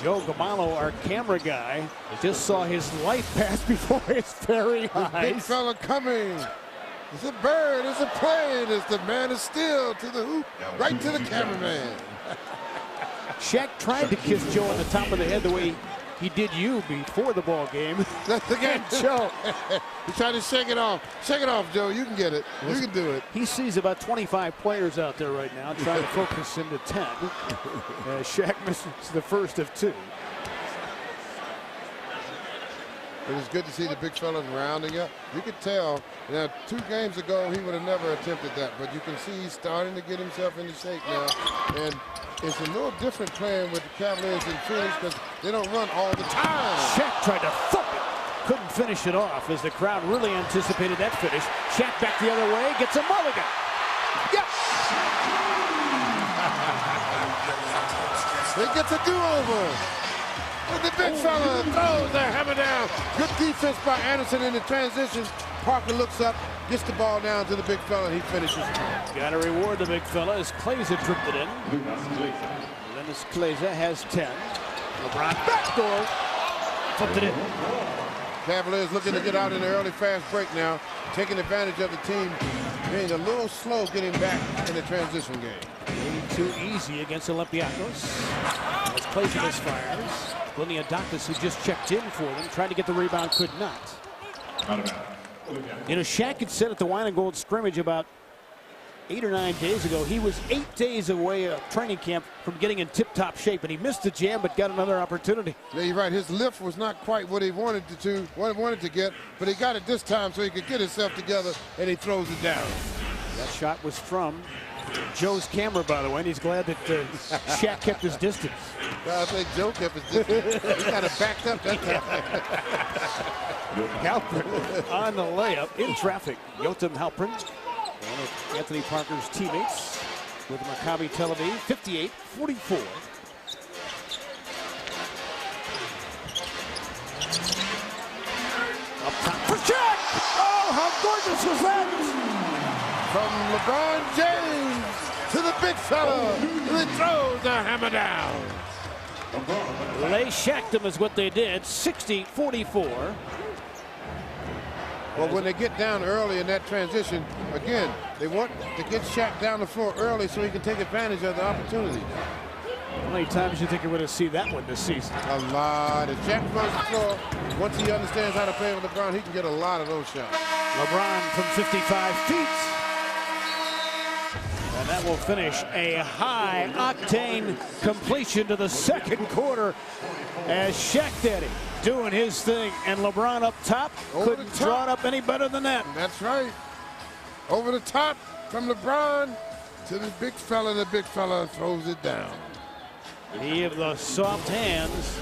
Joe Gamallo, our camera guy, just saw his life pass before his very eyes. The big fella coming. It's a bird, it's a plane, it's the man of steel to the hoop, right to the cameraman. Shaq tried to kiss Joe on the top of the head the way he did you before the ball game. That's again, Joe. He tried to shake it off. Shake it off, Joe. You can get it. You can do it. He sees about 25 players out there right now trying to focus into 10. Shaq misses the first of 2. It was good to see the big fella rounding up. You could tell, 2 games ago, he would have never attempted that. But you can see he's starting to get himself into shape now. And it's a little different playing with the Cavaliers in Phoenix because they don't run all the time. Shaq tried to thump it. Couldn't finish it off as the crowd really anticipated that finish. Shaq back the other way, gets a mulligan. Yes! He gets a do-over. And the big fella throws the hammer down. Good defense by Anderson in the transition. Parker looks up, gets the ball down to the big fella, and he finishes. Got to reward the big fella as Kleza tripped it in. Dennis Kleza has 10. LeBron backdoor. Flipped it in. Cavaliers looking to get out in the early fast break now, taking advantage of the team being a little slow getting back in the transition game. Too easy against Olympiacos. As Kleza misfires. Lenny Adakis, who just checked in for them, tried to get the rebound, could not. Shaq had said at the Wine and Gold scrimmage about 8 or 9 days ago, he was 8 days away of training camp from getting in tip-top shape, and he missed the jam but got another opportunity. Yeah, you're right. His lift was not quite what he wanted to get, but he got it this time so he could get himself together, and he throws it down. That shot was from Joe's camera, by the way, and he's glad that Shaq kept his distance. Well, I think Joe kept his distance. He got it backed up that time. Halpern on the layup in traffic. Yotam Halpern, one of Anthony Parker's teammates with Maccabi Tel Aviv, 58-44. Up top for Shaq! Oh, how gorgeous was that? From LeBron James to the big fella, who throws the hammer down. They shacked him is what they did, 60-44. Well, when they get down early in that transition, again, they want to get Shaq down the floor early so he can take advantage of the opportunity. How many times do you think you're going to see that one this season? A lot. If Shaq runs the floor, once he understands how to play with LeBron, he can get a lot of those shots. LeBron from 55 feet. And that will finish a high-octane completion to the second quarter as Shaq Daddy doing his thing, and LeBron up top couldn't draw it up any better than that. That's right. Over the top from LeBron to the big fella throws it down. He of the soft hands.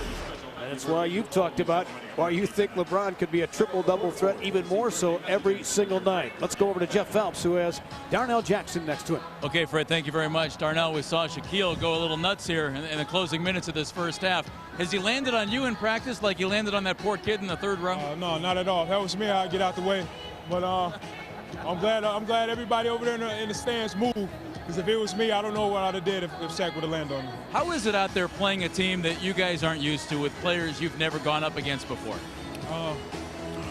And that's why you've talked about why you think LeBron could be a triple-double threat, even more so every single night. Let's go over to Jeff Phelps, who has Darnell Jackson next to him. Okay, Fred, thank you very much. Darnell, we saw Shaquille go a little nuts here in the closing minutes of this first half. Has he landed on you in practice like he landed on that poor kid in the third row? No, not at all. If that was me, I'd get out the way. But I'm glad everybody over there in the stands moved. Because if it was me, I don't know what I'd have did if Shaq would have landed on me. How is it out there playing a team that you guys aren't used to with players you've never gone up against before?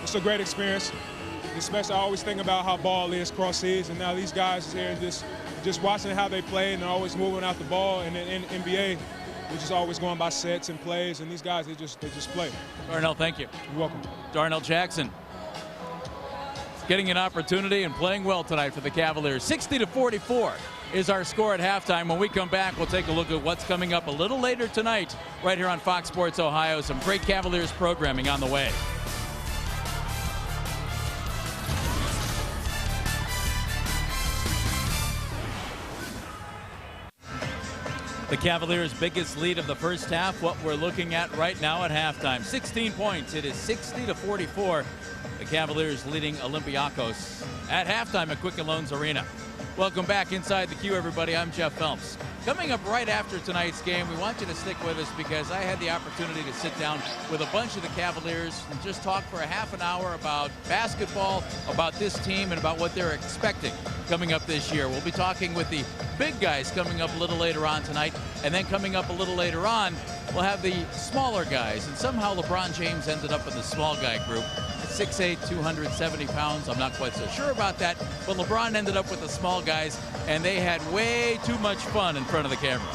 It's a great experience. Especially I always think about how ball is cross seas, and now these guys here just watching how they play and they're always moving out the ball. And in NBA, we're just always going by sets and plays, and these guys they just play. Darnell, thank you. You're welcome. Darnell Jackson getting an opportunity and playing well tonight for the Cavaliers. 60-44 is our score at halftime. When we come back, we'll take a look at what's coming up a little later tonight right here on Fox Sports Ohio. Some great Cavaliers programming on the way. The Cavaliers' biggest lead of the first half, what we're looking at right now at halftime. 16 points. It is 60-44. The Cavaliers leading Olympiacos at halftime at Quicken Loans Arena. Welcome back inside the Q, everybody. I'm Jeff Phelps. Coming up right after tonight's game, we want you to stick with us because I had the opportunity to sit down with a bunch of the Cavaliers and just talk for a half an hour about basketball, about this team, and about what they're expecting coming up this year. We'll be talking with the big guys coming up a little later on tonight, and then coming up a little later on, we'll have the smaller guys. And somehow LeBron James ended up in the small guy group. 6'8", 270 pounds. I'm not quite so sure about that, but LeBron ended up with the small guys, and they had way too much fun in front of the camera.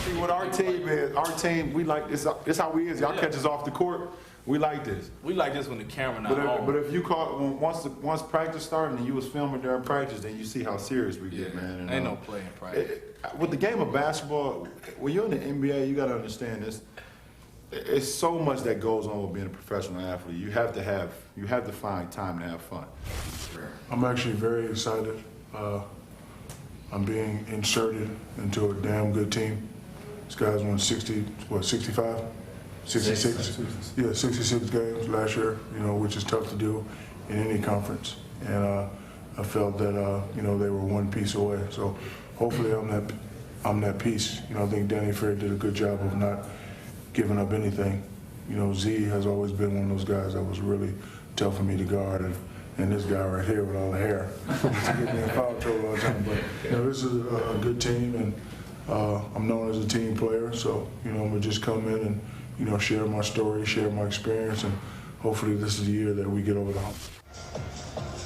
See what our team is, we like this. This how we is. Y'all catch us off the court. We like this. We like this when the camera not on. But if you caught once practice started and you was filming during practice, then you see how serious we get, man. And, ain't no play in practice. With the game of basketball, when you're in the NBA, you got to understand this. It's so much that goes on with being a professional athlete. You have to find time to have fun. I'm actually very excited. I'm being inserted into a damn good team. This guy's won 65? 66? Yeah, 66 games last year, which is tough to do in any conference. And I felt that, they were one piece away. So hopefully I'm that piece. I think Danny Fair did a good job of not giving up anything. Z has always been one of those guys that was really tough for me to guard, and this guy right here with all the hair to get me in foul trouble all the time. But this is a good team, and I'm known as a team player, so I'm gonna just come in and share my story, share my experience, and hopefully this is the year that we get over the hump.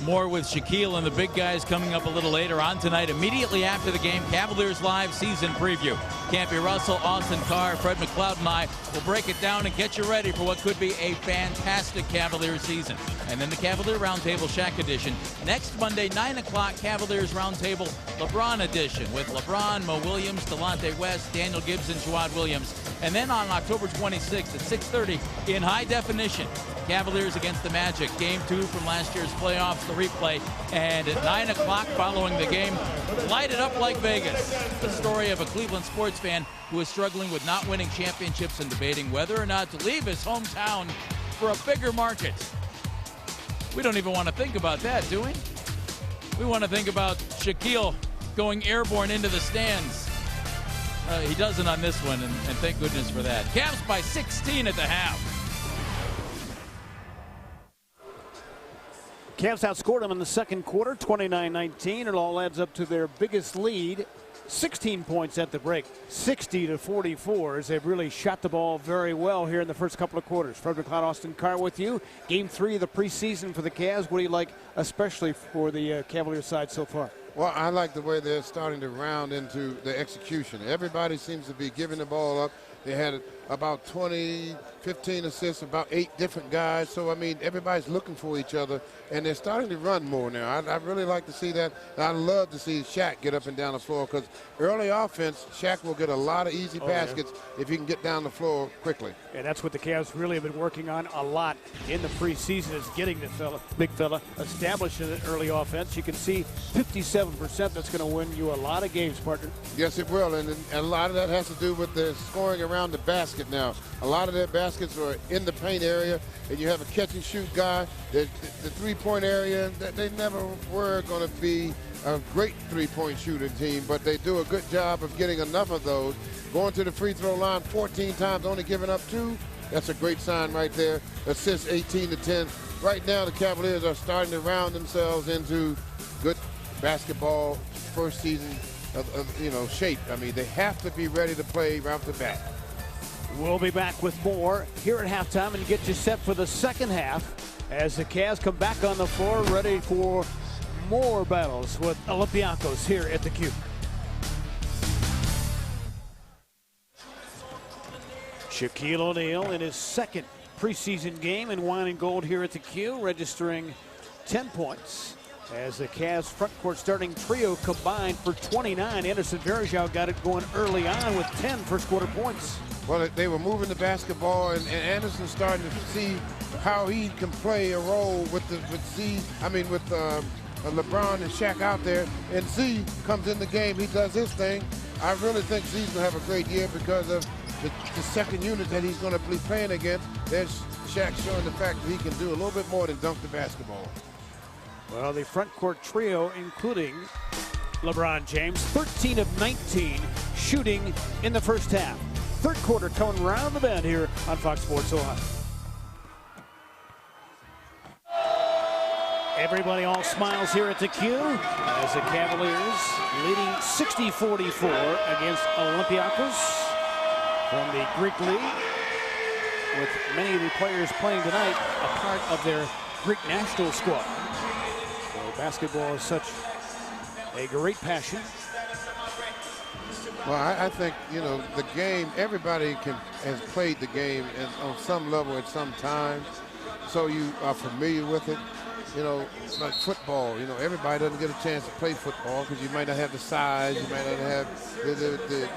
More with Sacíl and the big guys coming up a little later on tonight. Immediately after the game, Cavaliers Live season preview. Campy Russell, Austin Carr, Fred McLeod, and I will break it down and get you ready for what could be a fantastic Cavaliers season. And then the Cavalier Roundtable Shaq edition. Next Monday, 9 o'clock, Cavaliers Roundtable LeBron edition with LeBron, Mo Williams, Delonte West, Daniel Gibbs, and Jawad Williams. And then on October 26th at 6:30 in high definition, Cavaliers against the Magic. Game 2 from last year's playoffs, the replay. And at 9 o'clock following the game, light it up like Vegas. The story of a Cleveland sports fan who is struggling with not winning championships and debating whether or not to leave his hometown for a bigger market. We don't even want to think about that, do we? We want to think about Sacíl going airborne into the stands. He doesn't on this one, and thank goodness for that. Cavs by 16 at the half. Cavs outscored them in the second quarter, 29-19. It all adds up to their biggest lead, 16 points at the break, 60-44, as they've really shot the ball very well here in the first couple of quarters. Fred McLeod, Austin Carr with you. Game 3 of the preseason for the Cavs. What do you like, especially for the Cavaliers side so far? Well, I like the way they're starting to round into the execution. Everybody seems to be giving the ball up. They had about 15 assists, about 8 different guys. So, I mean, everybody's looking for each other, and they're starting to run more now. I really like to see that. I love to see Shaq get up and down the floor because early offense, Shaq will get a lot of easy baskets if he can get down the floor quickly. And that's what the Cavs really have been working on a lot in the preseason, is getting the big fella established in an early offense. You can see 57%. That's going to win you a lot of games, partner. Yes, it will, and a lot of that has to do with the scoring around the basket now. A lot of their baskets are in the paint area, and you have a catch-and-shoot guy. The three-point area, they never were going to be a great three-point shooting team, but they do a good job of getting enough of those. Going to the free throw line 14 times, only giving up 2. That's a great sign right there. Assists 18-10. Right now, the Cavaliers are starting to round themselves into good basketball first season of shape. I mean, they have to be ready to play right off the bat. We'll be back with more here at halftime and get you set for the second half as the Cavs come back on the floor, ready for more battles with Olympiacos here at the Q. Sacíl O'Nill in his second preseason game in wine and gold here at the Q, registering 10 points. As the Cavs front court starting trio combined for 29. Anderson Varejao got it going early on with 10 first quarter points. Well, they were moving the basketball, and Anderson's starting to see how he can play a role with LeBron and Shaq out there. And Z comes in the game, he does his thing. I really think Z's gonna have a great year because of the second unit that he's gonna be playing against. There's Shaq showing the fact that he can do a little bit more than dunk the basketball. Well, the front court trio, including LeBron James, 13 of 19 shooting in the first half. Third quarter coming around the bend here on Fox Sports Ohio. Everybody all smiles here at the Q as the Cavaliers leading 60-44 against Olympiacos from the Greek League, with many of the players playing tonight a part of their Greek national squad. So basketball is such a great passion. Well, I think, you know, the game, everybody has played the game on some level at some time, so you are familiar with it. You know, like football, you know, everybody doesn't get a chance to play football because you might not have the size, you might not have the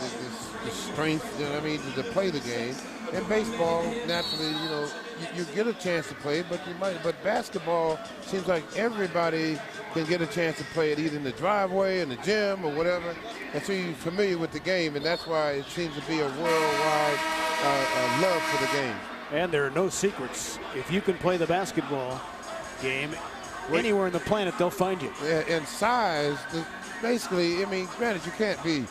strength, you know what I mean, to play the game. And baseball, naturally, you know, you get a chance to play, but basketball seems like everybody can get a chance to play it either in the driveway, in the gym, or whatever. And so you're familiar with the game, and that's why it seems to be a worldwide love for the game. And there are no secrets. If you can play the basketball game anywhere on the planet, they'll find you. Yeah, and size, basically, I mean, granted, you can't be,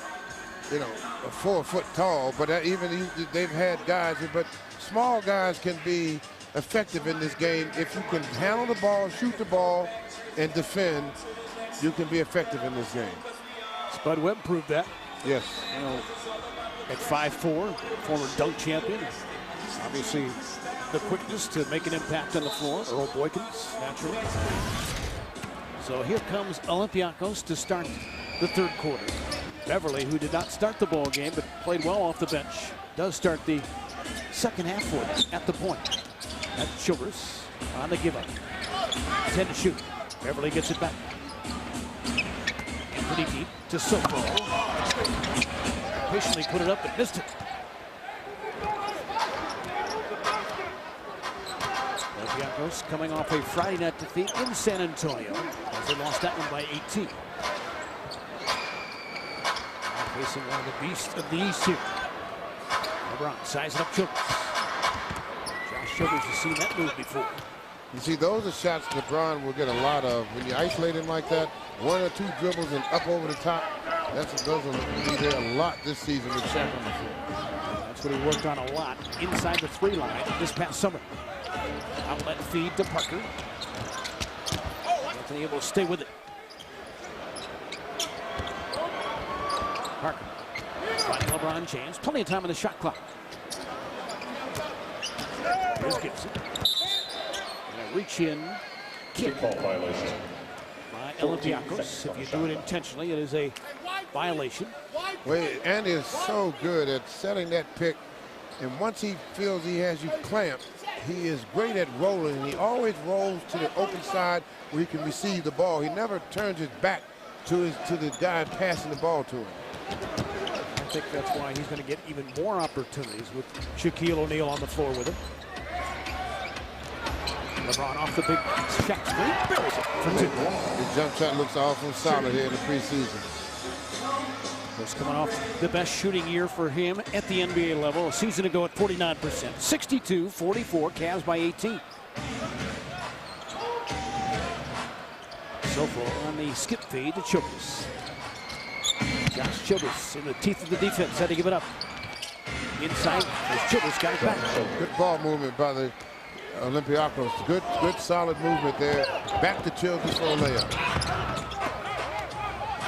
you know, 4 foot tall, but even they've had guys, but small guys can be effective in this game. If you can handle the ball, shoot the ball, and defend, you can be effective in this game. Spud Webb proved that. Yes. You know, at 5'4", former dunk champion. Obviously, the quickness to make an impact on the floor. Earl Boykins, naturally. So here comes Olympiacos to start the third quarter. Beverly, who did not start the ball game but played well off the bench, does start the second half for them at the point. That's Childress on the give up. 10 to shoot. Beverly gets it back. Anthony deep to Soko. Patiently put it up but missed it. Olympiacos coming off a Friday night defeat in San Antonio as they lost that one by 18. Now facing one of the beasts of the East here. LeBron sizing up Childress. Josh Childress has seen that move before. You see, those are shots LeBron will get a lot of. When you isolate him like that, 1 or 2 dribbles and up over the top, those will be there a lot this season with Shaq on the floor. That's what he worked on a lot inside the 3 line this past summer. Outlet feed to Parker. Wasn't able to stay with it. Parker finding LeBron James. Plenty of time on the shot clock. Here's Gibson. And a reach-in kick by Olympiacos. If you do it intentionally, it is a violation. Well, Andy is so good at setting that pick, and once he feels he has you clamped, he is great at rolling. He always rolls to the open side where he can receive the ball. He never turns his back to the guy passing the ball to him. I think that's why he's going to get even more opportunities with Sacíl O'Nil'l on the floor with him. LeBron off the big shot screen. Buries it for 2. The jump shot looks awful solid here in the preseason. He's coming off the best shooting year for him at the NBA level. A season ago at 49%. 62-44, Cavs by 18. So far on the skip fade to Childress. Josh Childress in the teeth of the defense, had to give it up. Inside, as Childress got it back. Good ball movement by the Olympiacos. Good solid movement there. Back to Childress for a layup.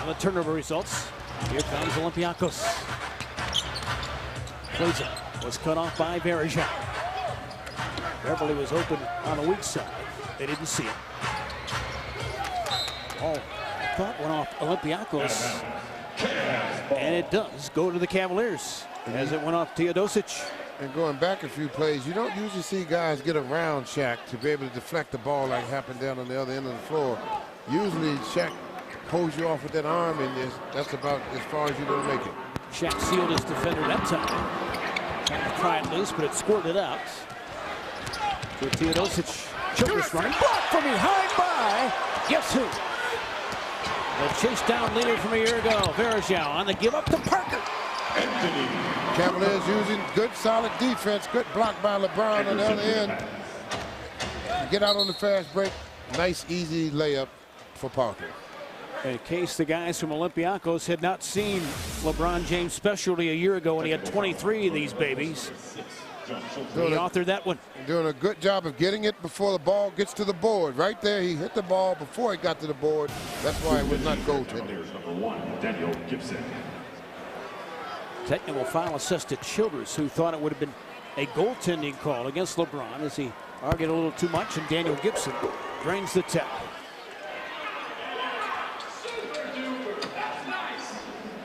On the turnover results, here comes Olympiacos. Plays was cut off by Verija. Beverly was open on the weak side. They didn't see it. Oh, I thought went off Olympiacos. And it does go to the Cavaliers as it went off Teodosic. And going back a few plays, you don't usually see guys get around Shaq to be able to deflect the ball like happened down on the other end of the floor. Usually Shaq holds you off with that arm, and that's about as far as you're going to make it. Shaq sealed his defender that time. Trying to pry it loose, but it squirted out. To Teodosic. Childress running. Blocked from behind by, guess who? The chase down leader from a year ago, Verija on the give up to Parker. Cavaliers using good solid defense, good block by LeBron on the other end. get out on the fast break. Nice, easy layup for Parker. In case the guys from Olympiacos had not seen LeBron James' specialty a year ago when he had 23 of these babies, he authored that one. Doing a good job of getting it before the ball gets to the board. Right there, he hit the ball before it got to the board. That's why it was not goaltending. Technical foul assist to Childress, who thought it would have been a goaltending call against LeBron as he argued a little too much, and Daniel Gibson drains the tap.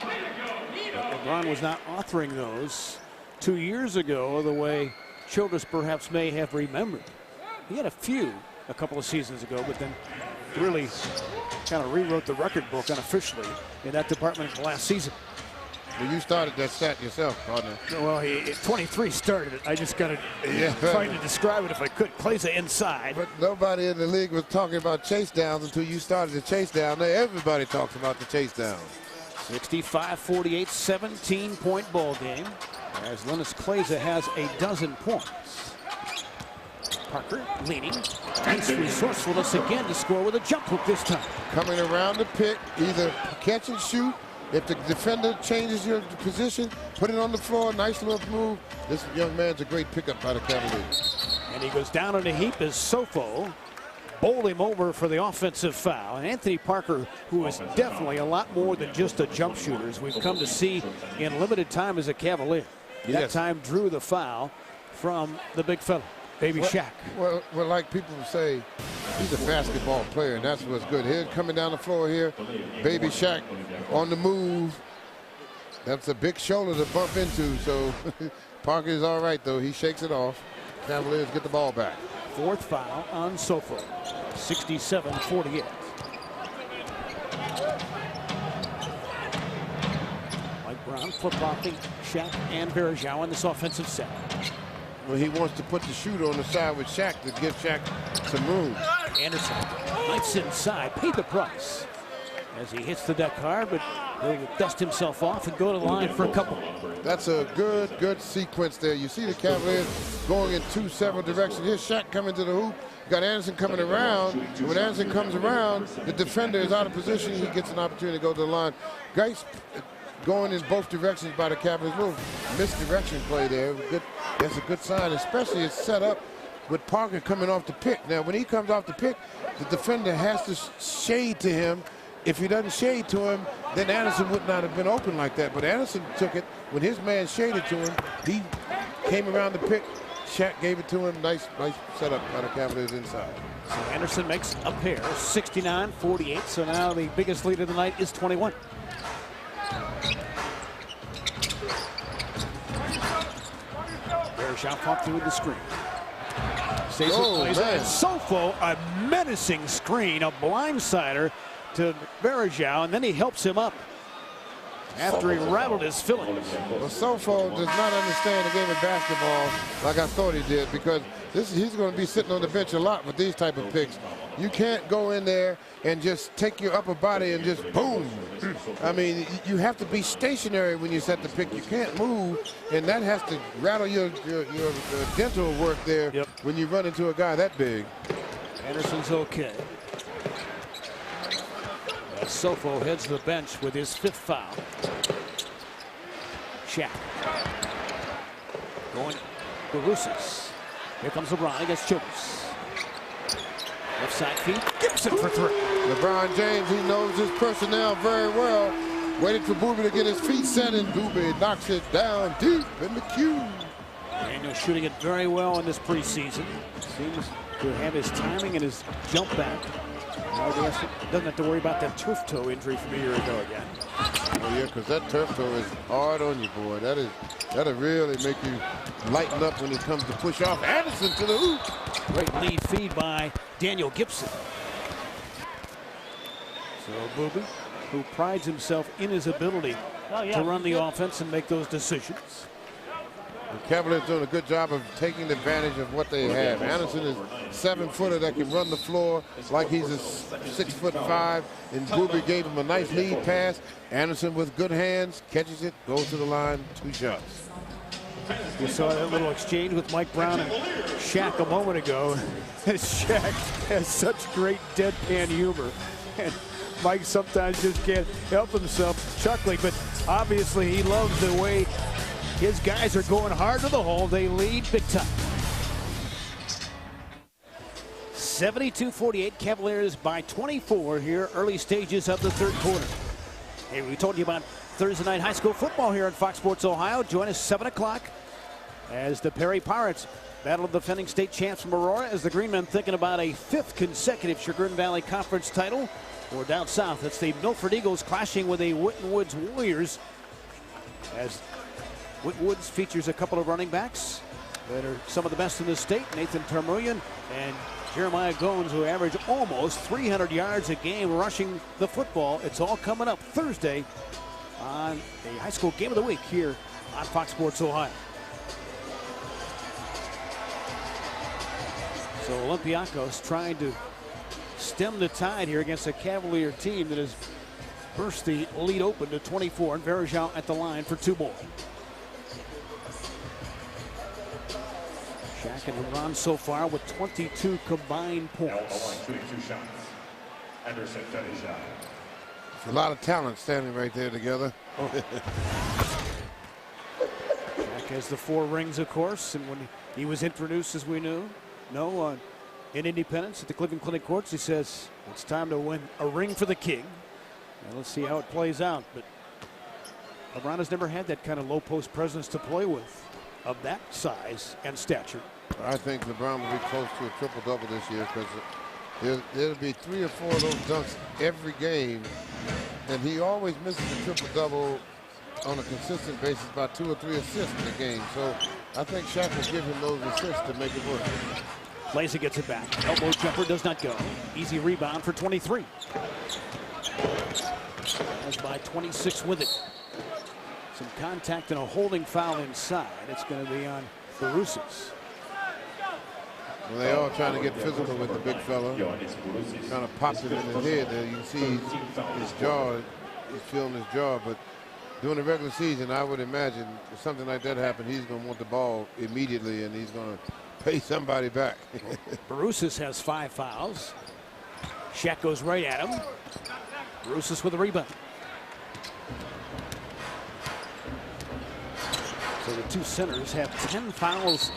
LeBron was not authoring those 2 years ago the way Childress perhaps may have remembered. He had a few a couple of seasons ago, but then really kind of rewrote the record book unofficially in that department last season. Well, you started that stat yourself, partner. Well, 23 started it. I just got to try to describe it if I could. Kleza inside. But nobody in the league was talking about chase downs until you started the chase down. Now everybody talks about the chase down. 65-48, 17-point ball game. As Linus Kleza has a dozen points. Parker leading. Nice resourcefulness again to score with a jump hook this time. Coming around the pick, either catch and shoot. If the defender changes your position, put it on the floor. Nice little move. This young man's a great pickup by the Cavaliers. And he goes down in a heap as Sofo bowled him over for the offensive foul. And Anthony Parker, who is definitely a lot more than just a jump shooter, as we've come to see in limited time as a Cavalier. That time drew the foul from the big fella, Baby Shaq. Well, like people say, he's a basketball player, and that's what's good. Here, coming down the floor here, Baby Shaq on the move. That's a big shoulder to bump into, so Parker is all right, though. He shakes it off. Cavaliers get the ball back. Fourth foul on Sofo, 67-48. Mike Brown flip-flopping Shaq and Verjao on this offensive set. Well, he wants to put the shooter on the side with Shaq to give Shaq some room. Anderson lights inside, paid the price as he hits the deck hard, but he'll dust himself off and go to the line for a couple. That's a good sequence there. You see the Cavaliers going in several directions. Here's Shaq coming to the hoop. You got Anderson coming around. And when Anderson comes around, the defender is out of position. He gets an opportunity to go to the line. Guys going in both directions by the Cavaliers. Little misdirection play there. That's a good sign, especially it's set up with Parker coming off the pick. Now, when he comes off the pick, the defender has to shade to him. If he doesn't shade to him, then Anderson would not have been open like that. But Anderson took it. When his man shaded to him, he came around the pick. Shaq gave it to him. Nice setup by the Cavaliers inside. So Anderson makes a pair, 69-48. So now the biggest lead of the night is 21. Verjao fought through the screen. Sofo, a menacing screen, a blindsider to Verjao, and then he helps him up after he rattled his feelings. Well, Sofo does not understand the game of basketball like I thought he did, because he's going to be sitting on the bench a lot with these type of picks. You can't go in there and just take your upper body and just boom. I mean, you have to be stationary when you set the pick. You can't move, and that has to rattle your dental work there when you run into a guy that big. Anderson's okay. Sofo heads to the bench with his fifth foul. Shaq going to Rusas. Here comes LeBron against Childress. Left side feed, Gibson for three. LeBron James, he knows his personnel very well. Waited for Booby to get his feet set, and Booby knocks it down deep in the cue. Daniel shooting it very well in this preseason. Seems to have his timing and his jump back. Doesn't have to worry about that turf toe injury from a year ago again. Oh yeah, because that turf toe is hard on you, boy. That'll really make you lighten up when it comes to push off. Anderson to the hoop. Great lead feed by Daniel Gibson. So Booby, who prides himself in his ability to run the offense and make those decisions. The Cavaliers doing a good job of taking advantage of what they have. Anderson is 7-footer that can run the floor like he's a 6'5", and Booby gave him a nice lead pass. Anderson with good hands, catches it, goes to the line, 2 shots. You saw that little exchange with Mike Brown and Shaq a moment ago. Shaq has such great deadpan humor. And Mike sometimes just can't help himself chuckling, but obviously he loves the way his guys are going hard to the hole. They lead big time. 72-48, Cavaliers by 24 here, early stages of the third quarter. Hey, we told you about Thursday night high school football here on Fox Sports Ohio. Join us 7 o'clock as the Perry Pirates battle the defending state champs from Aurora, as the Green Men thinking about a 5th consecutive Chagrin Valley Conference title. Or down south, it's the Milford Eagles clashing with the Winton Woods Warriors, as Winton Woods features a couple of running backs that are some of the best in the state, Nathan Termullion and Jeremiah Goins, who average almost 300 yards a game rushing the football. It's all coming up Thursday on a high school game of the week here on Fox Sports Ohio. So Olympiacos trying to stem the tide here against a Cavalier team that has burst the lead open to 24, and Verjean at the line for 2 more. Shaq and Lebron so far with 22 combined points. It's a lot of talent standing right there together. Shaq has the 4 rings, of course, and when he was introduced, as we know, in Independence at the Cleveland Clinic Courts, he says it's time to win a ring for the king. And let's see how it plays out. But LeBron has never had that kind of low post presence to play with of that size and stature. I think LeBron will be close to a triple-double this year, because there'll be 3 or 4 of those dunks every game, and he always misses a triple-double on a consistent basis by 2 or 3 assists in the game. So I think Shaq will give him those assists to make it work. Lazy gets it back. Elbow jumper does not go. Easy rebound for 23. As by 26 with it. Some contact and a holding foul inside. It's going to be on Barusas. Well, they all trying to get physical with the big fella. Kind of popped him in his head there. You can see his jaw. He's feeling his jaw. But during the regular season, I would imagine if something like that happened, he's going to want the ball immediately, and he's going to pay somebody back. Barusas has 5 fouls. Shaq goes right at him. Barusas with a rebound. So the 2 centers have 10 fouls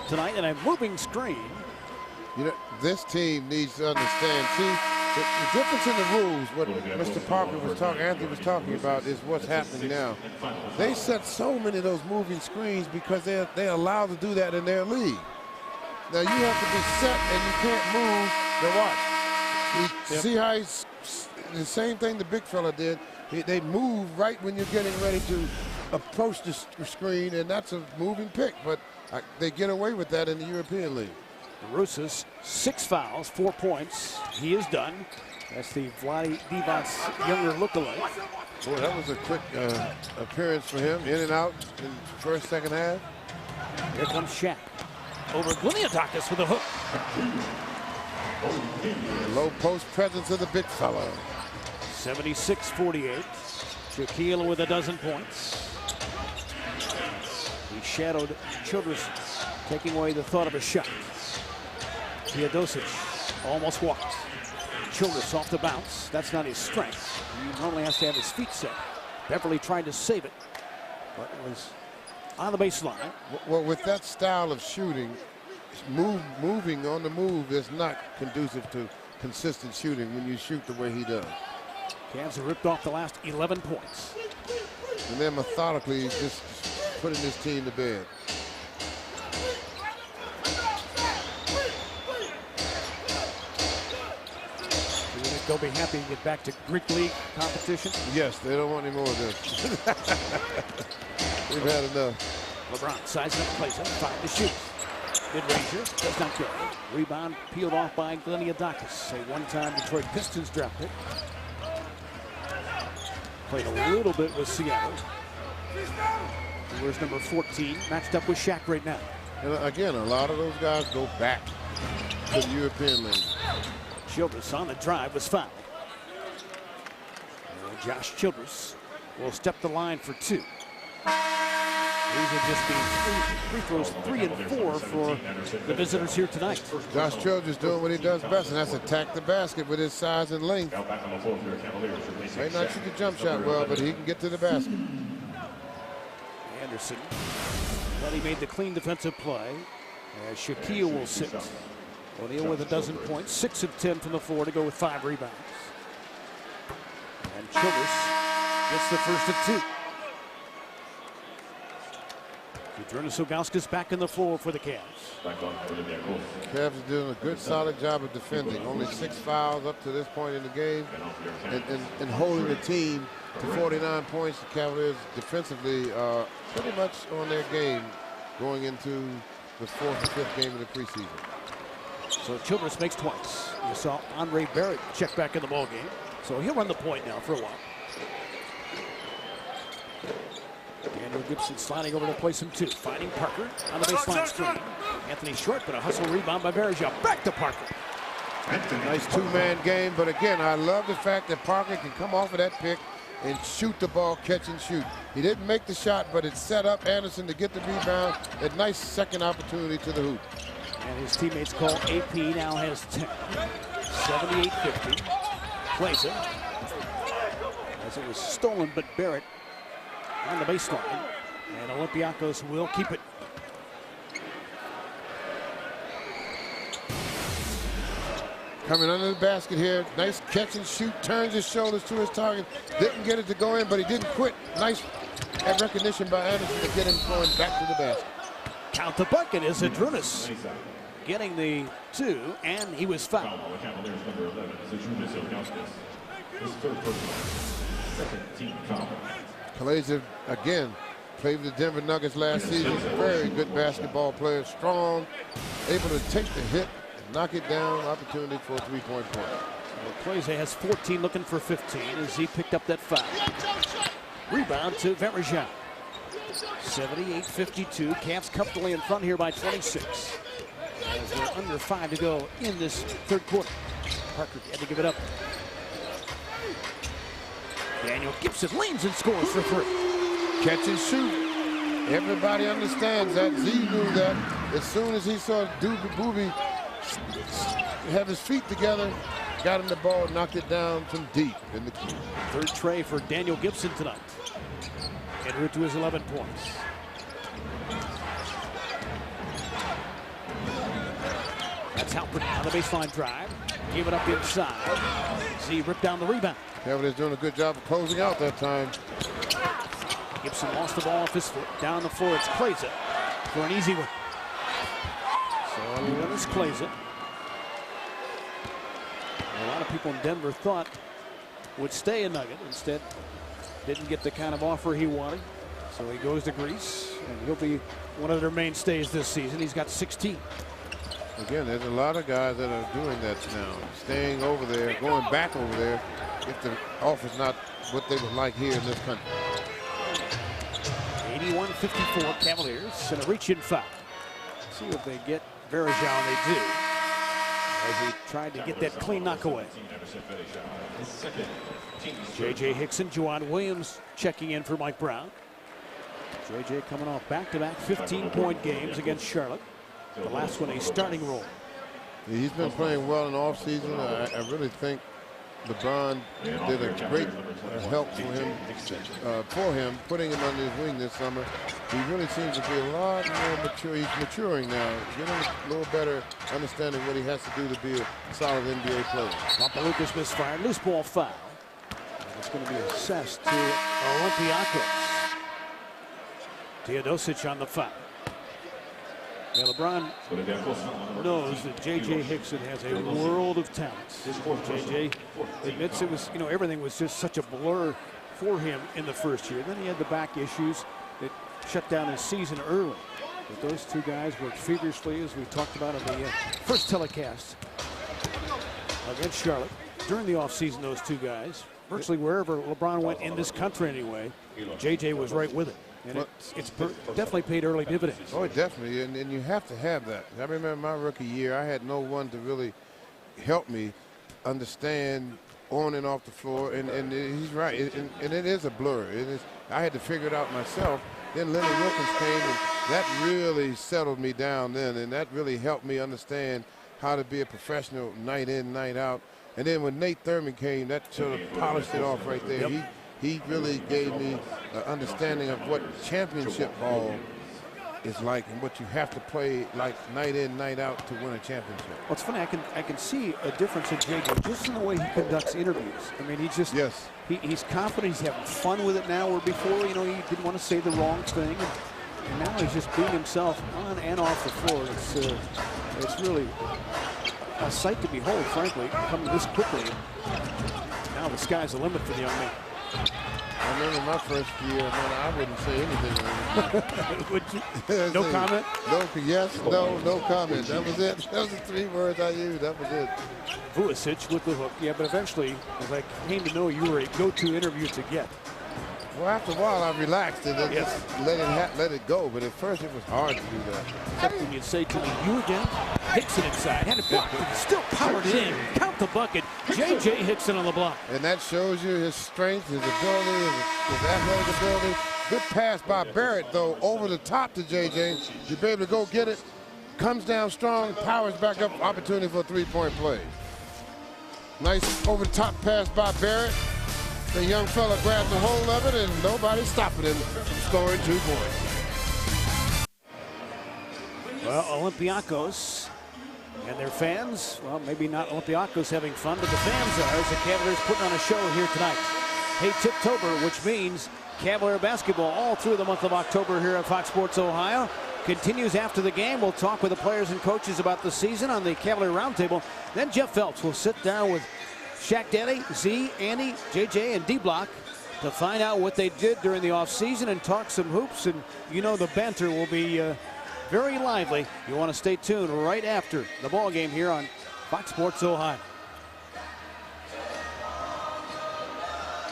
tonight, and a moving screen. You know, this team needs to understand, see, the difference in the rules, what Mr. Parker was talking, Anthony was talking about, is what's happening now. They set so many of those moving screens because they're allowed to do that in their league. Now you have to be set and you can't move. Now watch. See how he's the same thing the big fella did. They move right when you're getting ready to approach the screen, and that's a moving pick. But they get away with that in the European League. Barusas, 6 fouls, 4 points. He is done. That's the Vlade Divac younger lookalike. Boy, that was a quick appearance for him. In and out in first, second half. Here comes Shaq. Over Gliniadakis with a hook. The low post presence of the big fella. 76-48. Shaquille with a dozen points. He shadowed Childress, taking away the thought of a shot. Teodosic almost walked. Childress off the bounce. That's not his strength. He normally has to have his feet set. Beverly tried to save it, but it was on the baseline. Well, with that style of shooting, moving on the move is not conducive to consistent shooting when you shoot the way he does. Cavs have ripped off the last 11 points. And then methodically just putting this team to bed. They'll be happy to get back to Greek League competition. Yes, they don't want any more of this. We've had enough. LeBron sizing up plays it, 5 to shoot. Mid-ranger does not go. Rebound peeled off by Gliniadakis, a one-time Detroit Pistons draft pick. Played a little bit with Seattle. Where's number 14 matched up with Shaq right now? And again, a lot of those guys go back to the European League. Childress on the drive was fouled. Josh Childress will step the line for 2. These are just being free throws 3 and 4 for the visitors here tonight. Josh Childress doing what he does best, and that's attack the basket with his size and length. May not shoot the jump shot well, but he can get to the basket. Anderson, but he made the clean defensive play. Sacíl will sit. O'Neill with a dozen points, 6 of 10 from the floor to go with 5 rebounds. And Childress gets the first of 2. Zydrunas Ilgauskas back in the floor for the Cavs. Cavs are doing a good, solid job of defending. Only 6 fouls up to this point in the game, and holding the team to 49 points. The Cavaliers defensively are pretty much on their game going into the 4th and 5th game of the preseason. So Childress makes twice. You saw Andre Barrett check back in the ball game, so he'll run the point now for a while. Daniel Gibson sliding over to place him 2. Finding Parker on the baseline screen. Anthony Short, but a hustle rebound by Varejao. Back to Parker. Nice 2-man game, but again, I love the fact that Parker can come off of that pick and shoot the ball, catch and shoot. He didn't make the shot, but it set up Anderson to get the rebound. A nice second opportunity to the hoop. And his teammates call AP now has 10. 78-50. Plays it. As it was stolen, but Barrett on the baseline. And Olympiacos will keep it. Coming under the basket here. Nice catch and shoot. Turns his shoulders to his target. Didn't get it to go in, but he didn't quit. Nice recognition by Anderson to get him going back to the basket. Count the bucket is Zydrunas getting the 2, and he was fouled. Calais again played with the Denver Nuggets last season. Very good basketball player, strong, able to take the hit, knock it down. Opportunity for a 3-point play. Well, Clay has 14, looking for 15 as he picked up that foul. Rebound to Varejao. 78-52. Cavs comfortably in front here by 26. As we're under 5 to go in this 3rd quarter. Parker had to give it up. Daniel Gibson leans and scores for 3. Catch and shoot. Everybody understands that. Z knew that as soon as he saw Booby have his feet together, got him the ball, knocked it down from deep in the key. 3rd tray for Daniel Gibson tonight. En route to his 11 points. That's Halpern on the baseline drive. Gave it up inside. Z ripped down the rebound. Cavaliers doing a good job of closing out that time. Gibson lost the ball off his foot. Down the floor, it's Clay for an easy one. So Leonard Clay. A lot of people in Denver thought would stay a Nugget. Instead, didn't get the kind of offer he wanted. So he goes to Greece, and he'll be one of their mainstays this season. He's got 16. Again, there's a lot of guys that are doing that now. Staying over there, going back over there, if the offer's not what they would like here in this country. 81-54 Cavaliers, and a reach-in foul. See if they get Varejao, and they do. As he tried to get that clean knockaway. J.J. Hickson, Juwan Williams checking in for Mike Brown. J.J. coming off back-to-back 15-point games against Charlotte. The last one a starting role. He's been playing well in the offseason. I really think LeBron did a great help for him, putting him under his wing this summer. He really seems to be a lot more mature. He's maturing now, getting a little better understanding what he has to do to be a solid NBA player. Papaloukas misfired, loose ball foul. And it's going to be assessed to Olympiacos. Teodosic on the foul. Yeah, LeBron knows that J.J. Hickson has a world of talents. J.J. admits it was, everything was just such a blur for him in the first year. Then he had the back issues that shut down his season early. But those two guys worked feverishly, as we talked about in the first telecast against Charlotte. During the offseason, those two guys, virtually wherever LeBron went in this country anyway, J.J. was right with it. And it's definitely paid early dividends. Oh, definitely, and you have to have that. I remember my rookie year, I had no one to really help me understand on and off the floor, and he's right, and it is a blur. I had to figure it out myself, Then Lenny Wilkins came, and that really settled me down then, and that really helped me understand how to be a professional night in, night out. And then when Nate Thurman came, that sort of polished it off right there. Yep. He really gave me an understanding of what championship ball is like and what you have to play like night in, night out to win a championship. Well, it's funny. I can see a difference in JJ just in the way he conducts interviews. I mean, he's just he's confident. He's having fun with it now. Where before, you know, he didn't want to say the wrong thing, and now he's just being himself on and off the floor. It's really a sight to behold, frankly, coming this quickly. Now the sky's the limit for the young man. I remember my first year, man, I wouldn't say anything. Would you? No comment? No, yes, no comment. That was it. That was the 3 words I used. That was it. Vucevic with the hook. Yeah, but eventually, as I came to know, you were a go-to interview to get. Well, after a while, I relaxed and then just let it go. But at first, it was hard to do that. Except when you'd say to me, you again? Hickson inside, had it blocked, but still powered it in. Count the bucket. J.J. Hickson on the block. And that shows you his strength, his ability, his athletic ability. Good pass by Barrett, though, over the top to J.J. You'll be able to go get it. Comes down strong, powers back up, opportunity for a 3-point play. Nice over-the-top pass by Barrett. The young fella grabbed a hold of it, and nobody stopping him from scoring 2 points. Well, Olympiacos and their fans, well, maybe not Olympiacos having fun, but the fans are, as the Cavaliers putting on a show here tonight. Hey, Tiptober, which means Cavalier basketball all through the month of October here at Fox Sports Ohio. Continues after the game. We'll talk with the players and coaches about the season on the Cavalier Roundtable. Then Jeff Phelps will sit down with Shaq Daddy, Z, Andy, JJ, and D-Block to find out what they did during the offseason and talk some hoops. And you know the banter will be very lively. You want to stay tuned right after the ball game here on Fox Sports Ohio.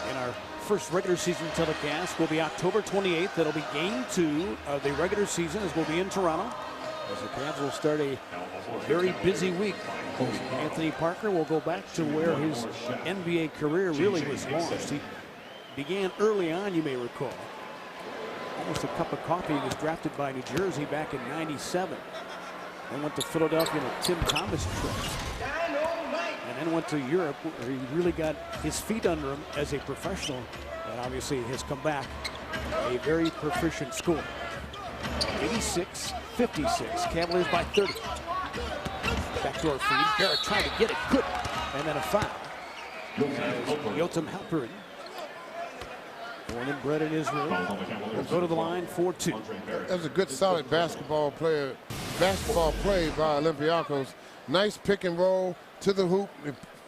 And our first regular season telecast will be October 28th. That'll be game 2 of the regular season, as we'll be in Toronto, as the Cavs will start a very busy week. Anthony Parker will go back to where his NBA career really was launched. He began early on, you may recall. Almost a cup of coffee. He was drafted by New Jersey back in '97. Then went to Philadelphia in a Tim Thomas trip. And then went to Europe, where he really got his feet under him as a professional. And obviously has come back a very proficient scorer. 86-56. Cavaliers by 30. Back to our feed. Barrett trying to get it. Couldn't. And then a foul. Yotam Halperin, born and bred in Israel, will go to the line for 2. That was a good, solid basketball play by Olympiacos. Nice pick and roll to the hoop,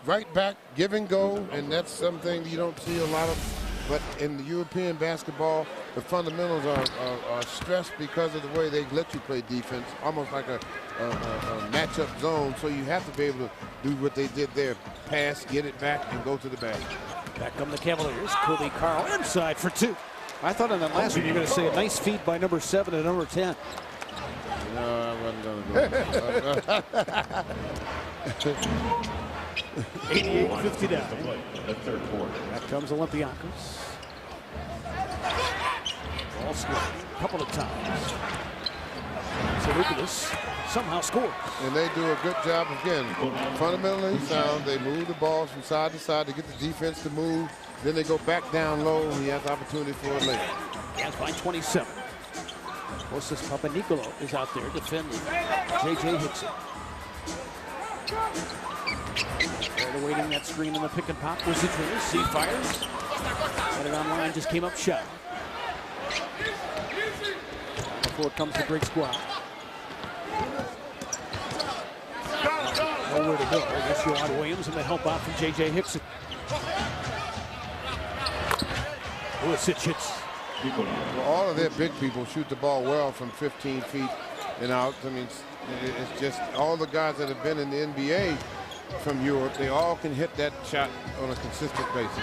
right back, give and go, and that's something you don't see a lot of. But in the European basketball, the fundamentals are stressed because of the way they let you play defense, almost like a matchup zone. So you have to be able to do what they did there: pass, get it back, and go to the basket. Back come the Cavaliers. Kobe Carl inside for 2. I thought in that last one you were going to say a nice feed by number 7 and number 10. No, I wasn't going to go. 88-59. Back comes Olympiacos. Ball scored a couple of times. So Lucas somehow scores. And they do a good job again. Fundamentally sound. They move the balls from side to side to get the defense to move. Then they go back down low, and he has the opportunity for a layup. Cavs by 27. Moses Papanikolaou is out there defending J.J. Hickson. They're awaiting that screen in the pick and pop was Citrus. C fires. Got it online, just came up shot. Before it comes to break squad. Nowhere to go. I guess Yohan Williams and the help out from J.J. Hickson. Vucevic hits. Well, all of their big people shoot the ball well from 15 feet and out. I mean, it's just all the guys that have been in the NBA from Europe, they all can hit that shot on a consistent basis.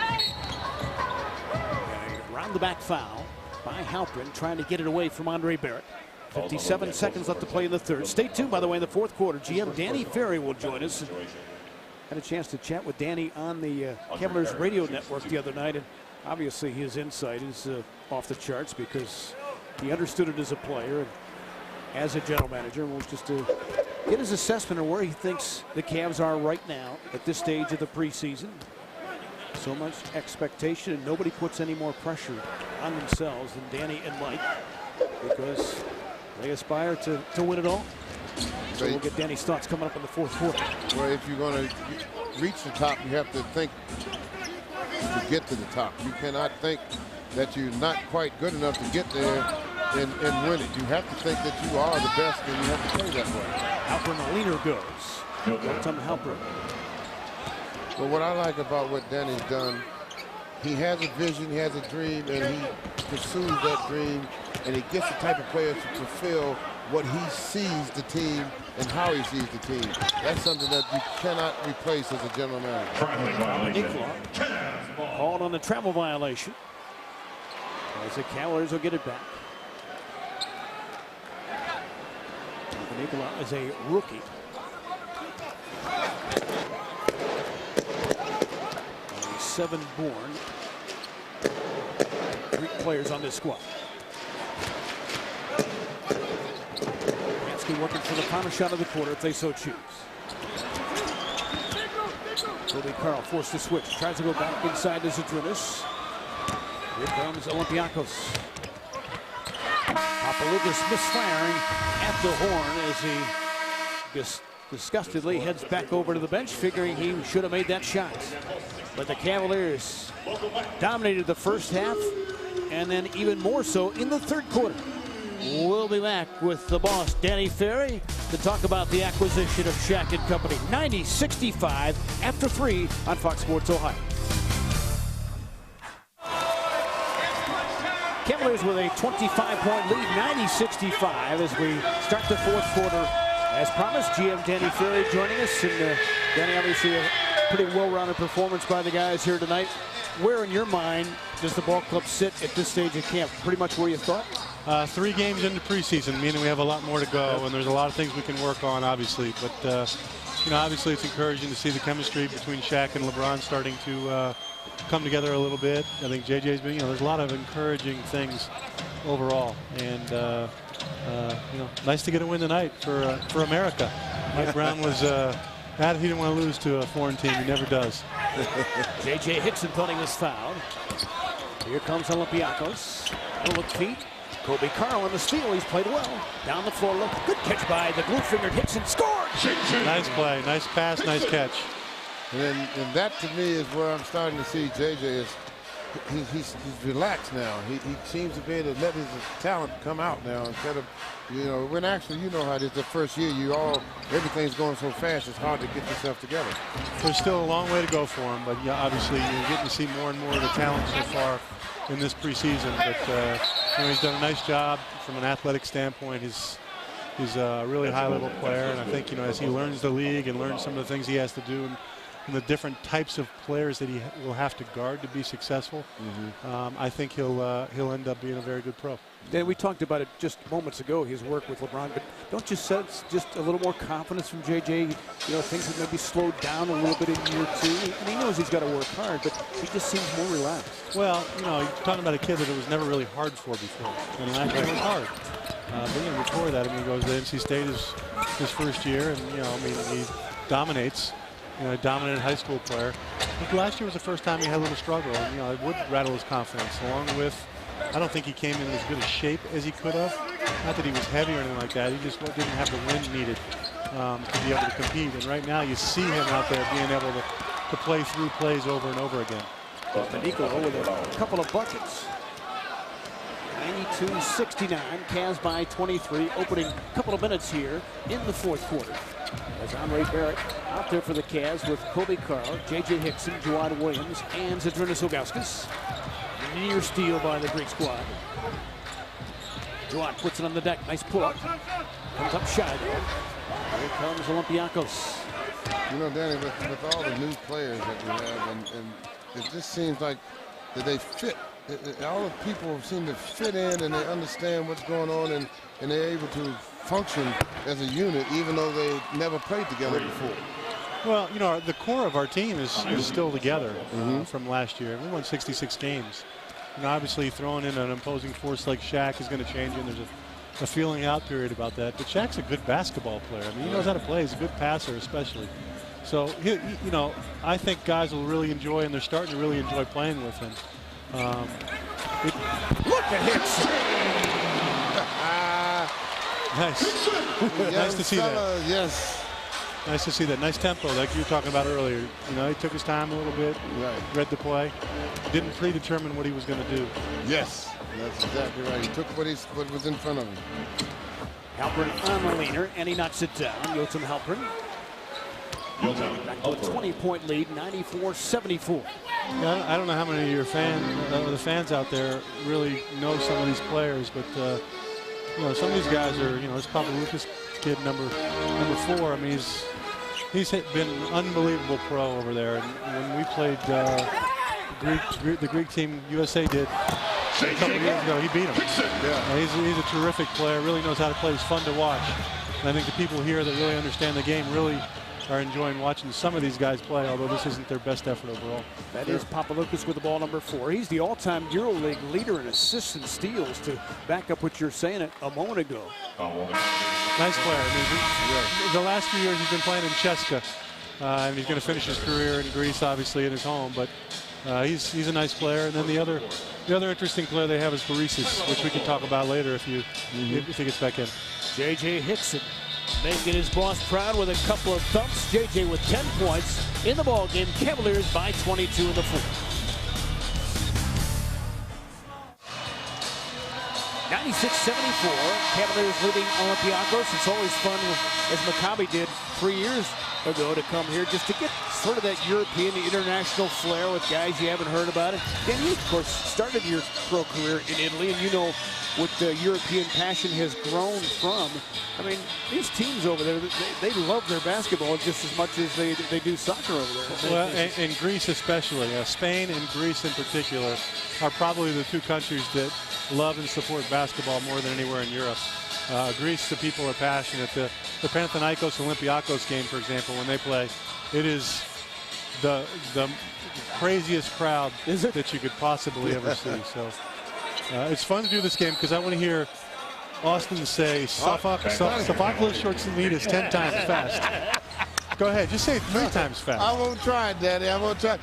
Round the back foul by Halperin, trying to get it away from Andre Barrett. 57 seconds left to play in the third. Stay tuned, by the way, in the fourth quarter. GM Danny Ferry will join us. Had a chance to chat with Danny on the Cavaliers radio network the other night, and obviously his insight is off the charts because he understood it as a player and as a general manager. And wants just to get his assessment of where he thinks the Cavs are right now at this stage of the preseason. So much expectation, and nobody puts any more pressure on themselves than Danny and Mike, because they aspire to win it all. So we'll get Danny's thoughts coming up in the fourth quarter. Well, if you're going to reach the top, you have to think to get to the top. You cannot think that you're not quite good enough to get there and win it. You have to think that you are the best, and you have to play that way. Halpern, the leader, goes. Tom Halpern. Well, what I like about what Danny's done, he has a vision, he has a dream, and he pursues that dream, and he gets the type of players to fulfill what he sees the team and how he sees the team. That's something that you cannot replace as a general manager. Called on the travel violation, as the Cavaliers will get it back. Nicola is a rookie. Only 7 born. Greek players on this squad. Kansky working for the final shot of the quarter if they so choose. Kobe Carl forced to switch. Tries to go back inside to Zadrunas. Here comes Olympiacos. Papaloukas misfiring at the horn as he disgustedly heads back over to the bench, figuring he should have made that shot. But the Cavaliers dominated the first half, and then even more so in the third quarter. We'll be back with the boss, Danny Ferry, to talk about the acquisition of Shaq and company. 90-65 after 3 on Fox Sports Ohio. Cavaliers with a 25-point lead, 90-65 as we start the fourth quarter. As promised, GM Danny Ferry joining us. And Danny, obviously a pretty well-rounded performance by the guys here tonight. Where in your mind does the ball club sit at this stage of camp? Pretty much where you thought? 3 games into preseason, meaning we have a lot more to go, and there's a lot of things we can work on, obviously. But, you know, obviously it's encouraging to see the chemistry between Shaq and LeBron starting to come together a little bit. I think JJ's been, you know, there's a lot of encouraging things overall. And, you know, nice to get a win tonight for America. Mike Brown was mad he didn't want to lose to a foreign team. He never does. J.J. Hickson thought he was fouled. Here comes Olympiacos. Look feet. Kobe Carl on the steal. He's played well. Down the floor. Look. Good catch by the glue-fingered Hickson. Scored! Nice play. Nice pass. Nice catch. And that to me is where I'm starting to see JJ is he's relaxed now. He seems to be able to let his talent come out now instead of, you know, when actually, you know how it is the first year, everything's going so fast, it's hard to get yourself together. There's still a long way to go for him, but yeah, obviously you're getting to see more and more of the talent so far in this preseason. But you know, he's done a nice job from an athletic standpoint. He's a really high-level player, and I think, you know, as he learns the league and learns some of the things he has to do and the different types of players that he will have to guard to be successful, I think he'll end up being a very good pro. Dan, we talked about it just moments ago, his work with LeBron, but don't you sense just a little more confidence from JJ? You know, things have maybe slowed down a little bit in year 2, and he knows he's got to work hard, but he just seems more relaxed. Well, you know, you're talking about a kid that it was never really hard for before, and last year was hard. But you know, before that, I mean, he goes to NC State his first year, and you know, I mean, he dominates. You know, a dominant high school player. I think last year was the first time he had a little struggle, and you know, it would rattle his confidence. Along with, I don't think he came in as good a shape as he could have. Not that he was heavy or anything like that. He just didn't have the wind needed to be able to compete. And right now, you see him out there being able to play through plays over and over again. Nicola with a couple of buckets. 92-69, Cavs by 23. Opening couple of minutes here in the fourth quarter. As Andre Barrett out there for the Cavs with Kobe Carl, J.J. Hickson, Juwan Williams, and Zadrunas Ilgauskas. Near steal by the Greek squad. Juwan puts it on the deck. Nice pull-up. Comes up shy though. Here comes Olympiacos. You know, Danny, with all the new players that we have, and it just seems like that they fit. All the people seem to fit in, and they understand what's going on, and they're able to function as a unit, even though they never played together before. Well, you know, the core of our team is still together from last year. We won 66 games. And obviously throwing in an imposing force like Shaq is going to change, and there's a feeling out period about that. But Shaq's a good basketball player. I mean, he knows how to play. He's a good passer, especially. So, you know, I think guys will really enjoy, and they're starting to really enjoy playing with him. Look at Hicks. Nice. Nice to see that. Yes. Nice to see that. Nice tempo, like you were talking about earlier. You know, he took his time a little bit, read the play, didn't predetermine what he was going to do. Yes, that's exactly right. He took what was in front of him. Halpern on the leaner, and he knocks it down. Joachim Halpern. Back to a 20-point lead, 94-74. Yeah, I don't know how many of your the fans out there really know some of these players, but you know, some of these guys are, you know, this Papa Lucas kid, number 4. I mean, he's been an unbelievable pro over there. And when we played the Greek team, USA did a couple of years ago, he beat him. Yeah. He's a terrific player. Really knows how to play. He's fun to watch. And I think the people here that really understand the game really are enjoying watching some of these guys play, although this isn't their best effort overall. That is Papaloukas with the ball, number 4. He's the all-time EuroLeague leader in assists and steals, to back up what you're saying a moment ago. Nice player. I mean, the last few years he's been playing in Cheska, and he's going to finish his career in Greece, obviously, in his home. But he's a nice player. And then the other interesting player they have is Barisas, which we can talk about later if he gets back in. J.J. Hickson making his boss proud with a couple of thumps. J.J. with 10 points in the ball game. Cavaliers by 22 in the fourth. 96-74. Cavaliers leading Olympiacos. It's always fun, as Maccabi did 3 years ago, to come here just to get sort of that European, international flair with guys you haven't heard about. And you, of course, started your pro career in Italy, and you know what the European passion has grown from. I mean, these teams over there, they love their basketball just as much as they do soccer over there. Well, and Greece especially. Spain and Greece in particular are probably the two countries that love and support basketball more than anywhere in Europe. Greece, the people are passionate. The Panathinaikos Olympiacos game, for example, when they play, it is the craziest crowd that you could possibly ever see. So it's fun to do this game because I want to hear Austin say Sophocles Shortsinidis 10 times fast. Go ahead, just say it 3 times fast. I won't try it, Daddy. I won't try.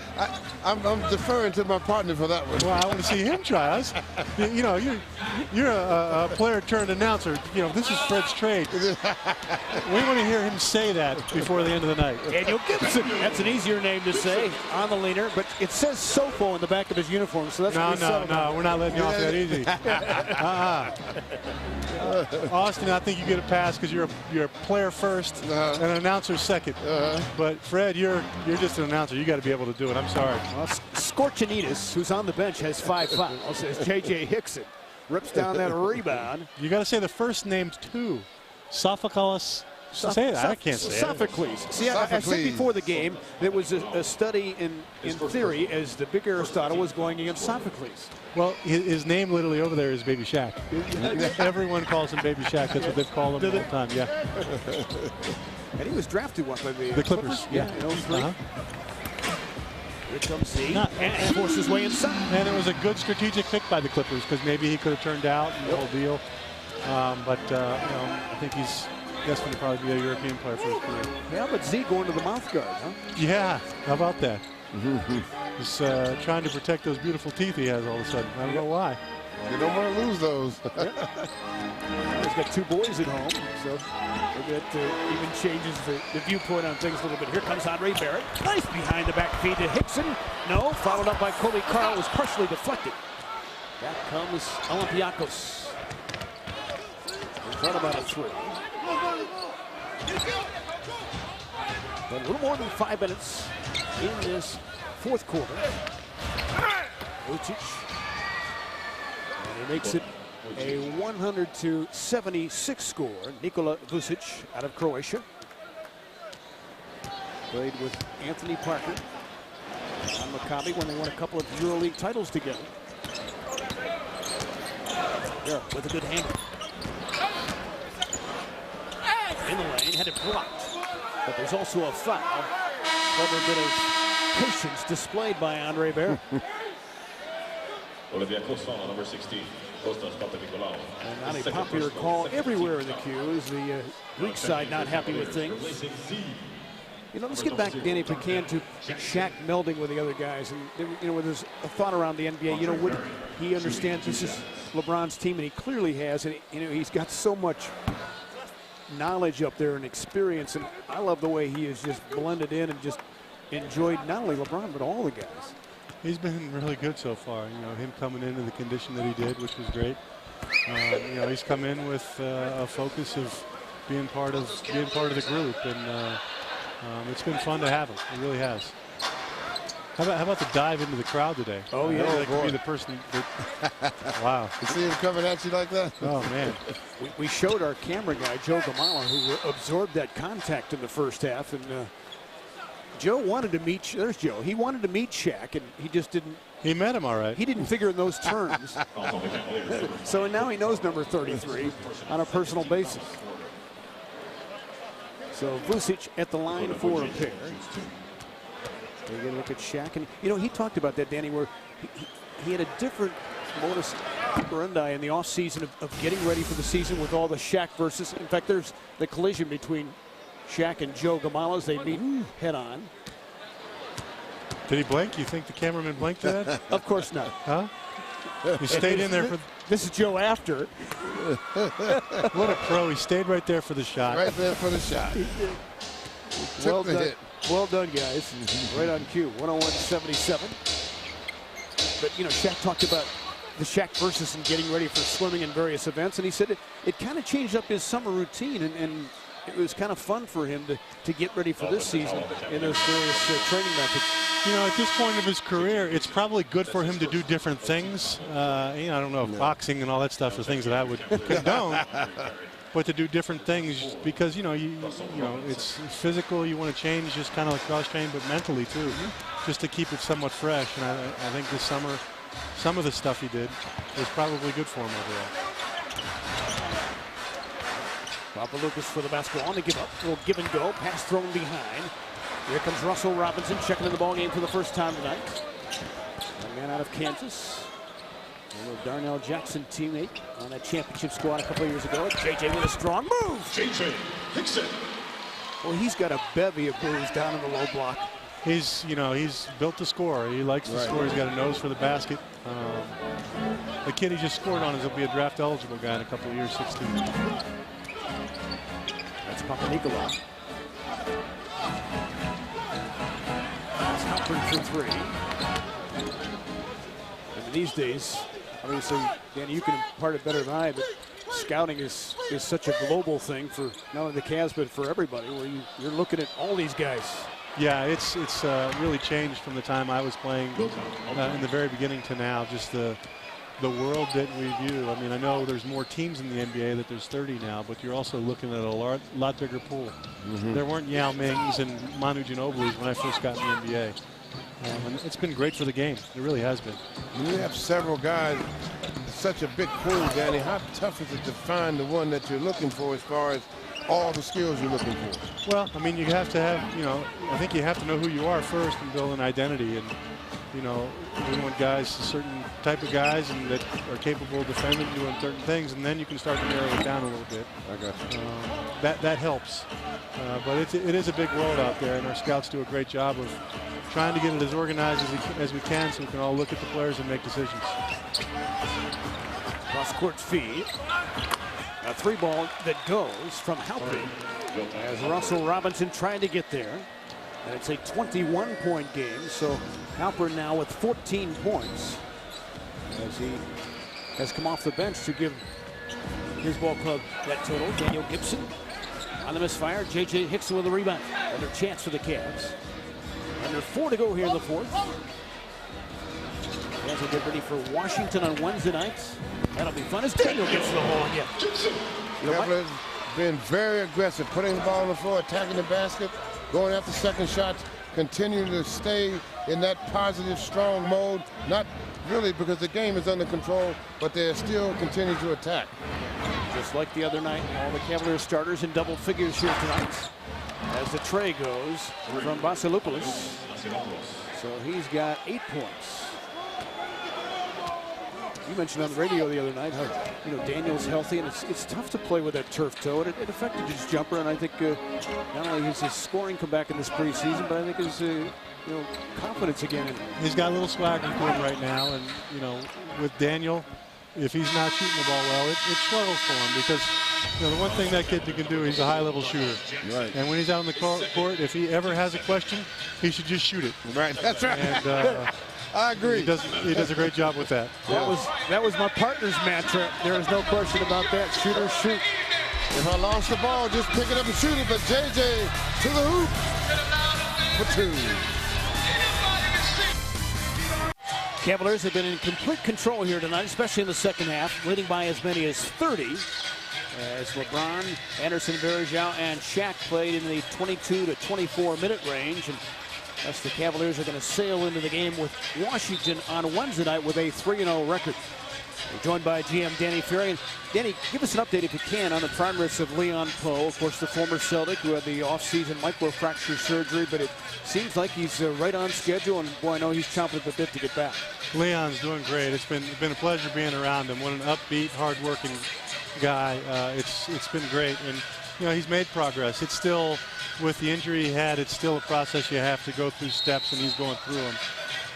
I'm deferring to my partner for that one. Well, I want to see him try us. You know, you're a player turned announcer. You know, this is Fred's trade. We want to hear him say that before the end of the night. Daniel Gibson. That's an easier name to say on the leaner, but it says Sofo in the back of his uniform, so that's no, we're not letting you off that easy. Austin, I think you get a pass because you're a player first and an announcer second. But Fred, you're just an announcer. You got to be able to do it. I'm sorry. Well, Skorchinidis, who's on the bench, has 5 fouls. As J.J. Hickson rips down that rebound. You got to say the first name too. Sophocles. Say it. I can't say Sophocles. See, I said before the game there was a study in theory as the big Aristotle was going against Sophocles. Well, his name literally over there is Baby Shaq. Everyone calls him Baby Shaq. That's what they've called him all the time. Yeah. And he was drafted by the Clippers. Yeah. In 03. Here comes Z, and forces his way inside. And it was a good strategic pick by the Clippers because maybe he could have turned out and the whole deal. But you know, I think he's destined to probably be a European player for his career. Yeah, but Z going to the mouth guard, huh? Yeah, how about that? He's trying to protect those beautiful teeth he has all of a sudden. I don't know why. You don't want to lose those. He's got 2 boys at home, so that even changes the viewpoint on things a little bit. Here comes Andre Barrett. Nice behind the back feed to Hickson. No, followed up by Kobe Carl, was partially deflected. Back comes Olympiacos. In front about a 3. But a little more than 5 minutes in this fourth quarter. Vucic. And he makes it a 100-76 score. Nikola Vucic out of Croatia. Played with Anthony Parker on Maccabi when they won a couple of EuroLeague titles together. There with a good handle. In the lane, had it blocked. But there's also a foul. Another bit of patience displayed by Andre Barrett. Olympiacos on number 16. And not a popular call everywhere in the queue is the Greek side not happy with things. You know, let's get back, Danny, if we can, to Shaq melding with the other guys. And, you know, there's a thought around the NBA, you know, would he understands this is LeBron's team, and he clearly has. And, you know, he's got so much knowledge up there and experience. And I love the way he has just blended in and just enjoyed not only LeBron, but all the guys. He's been really good so far. You know, him coming into the condition that he did, which was great. You know, he's come in with a focus of being part of the group, and it's been fun to have him. It really has. How about the dive into the crowd today? Oh yeah, that could be the person that. Wow. You see him coming at you like that? Oh man. We showed our camera guy Joe Gamala, who absorbed that contact in the first half, and. Joe wanted to meet, there's Joe, he wanted to meet Shaq, and he just didn't. He met him all right. He didn't figure in those terms. So now he knows number 33 on a personal basis. So Vucic at the line for a pair. They get a look at Shaq, and you know, he talked about that, Danny, where he had a different modus operandi in the offseason of getting ready for the season with all the Shaq versus. In fact, there's the collision between Shaq and Joe Gamala as they meet head on. Did he blink? You think the cameraman blinked at that? Of course not. Huh? He stayed in there for. This is Joe after. What a pro! He stayed right there for the shot. Right there for the shot. Well done. Hit. Well done, guys. Right on cue. 101-77. But you know, Shaq talked about the Shaq versus and getting ready for swimming in various events, and he said it kind of changed up his summer routine, and it was kind of fun for him to get ready for this season in those various training methods. You know, at this point of his career, it's probably good for him to do different things. You know, I don't know if boxing and all that stuff are things that I would condone, but to do different things because, you know, it's physical. You want to change, just kind of like cross-train, but mentally too, just to keep it somewhat fresh. And I think this summer, some of the stuff he did was probably good for him overall. Papaloukas for the basketball on the give up. Little give and go. Pass thrown behind. Here comes Russell Robinson checking in the ball game for the first time tonight. A man out of Kansas. A little Darnell Jackson teammate on that championship squad a couple of years ago. JJ with a strong move. JJ Hickson. Well, he's got a bevy of moves down in the low block. He's built to score. He likes to score. He's got a nose for the basket. The kid he just scored on is he'll be a draft eligible guy in a couple of years, 16. That's Papaloukas. That's Halpern for three. And these days, obviously, Danny, you can impart it better than I, but scouting is such a global thing for not only the Cavs, but for everybody, where you're looking at all these guys. Yeah, it's really changed from the time I was playing in the very beginning to now, just the world that we view. I mean, I know there's more teams in the NBA, that there's 30 now, but you're also looking at a lot bigger pool. There weren't Yao Mings and Manu Ginobili's when I first got in the NBA. And it's been great for the game. It really has been. When you have several guys, such a big pool, Danny, how tough is it to find the one that you're looking for as far as all the skills you're looking for? Well, I mean, you have to have, you know, I think you have to know who you are first and build an identity. And, you know, we want guys, a certain type of guys, and that are capable of defending, doing certain things, and then you can start to narrow it down a little bit. I got you. That helps. But it is a big world out there, and our scouts do a great job of trying to get it as organized as we can, so we can all look at the players and make decisions. Cross-court feed. A three ball that goes from Halpern as Russell Robinson trying to get there. And it's a 21-point game, so Halpern now with 14 points as he has come off the bench to give his ball club that total. Daniel Gibson on the misfire. J.J. Hickson with a rebound. Another chance for the Cavs. Under 4 to go here in the fourth. Cavs will get ready for Washington on Wednesday nights. That'll be fun as Daniel gets to the ball again. Cavaliers been very aggressive, putting the ball on the floor, attacking the basket, going after second shots, continuing to stay in that positive, strong mode. Not really because the game is under control, but they're still continuing to attack. Just like the other night, all the Cavaliers starters in double figures here tonight. As the tray goes from Papaloukas. So he's got 8 points. You mentioned on the radio the other night how Daniel's healthy, and it's tough to play with that turf toe, and it affected his jumper. And I think not only has his scoring come back in this preseason, but I think his confidence again. He's got a little swagger to him right now, and with Daniel, if he's not shooting the ball well, it struggles for him because the one thing that kid can do, he's a high-level shooter. Right. And when he's out on the court, if he ever has a question, he should just shoot it. Right. That's right. And I agree. He does a great job with that. That was my partner's mantra. There is no question about that. Shoot or shoot. If I lost the ball, just pick it up and shoot it. But JJ to the hoop for 2. Cavaliers have been in complete control here tonight, especially in the second half, leading by as many as 30. As LeBron, Anderson, Varejao, and Shaq played in the 22 to 24 minute range. And thus the Cavaliers are going to sail into the game with Washington on Wednesday night with a 3-0 record. We're joined by GM Danny Ferry. And Danny, give us an update if you can on the progress of Leon Powe, of course the former Celtic who had the off-season microfracture surgery, but it seems like he's right on schedule, and boy, I know he's chomping at the bit to get back. Leon's doing great. It's been a pleasure being around him. What an upbeat, hard-working guy. It's been great, and he's made progress. It's still, with the injury he had, it's still a process. You have to go through steps, and he's going through them.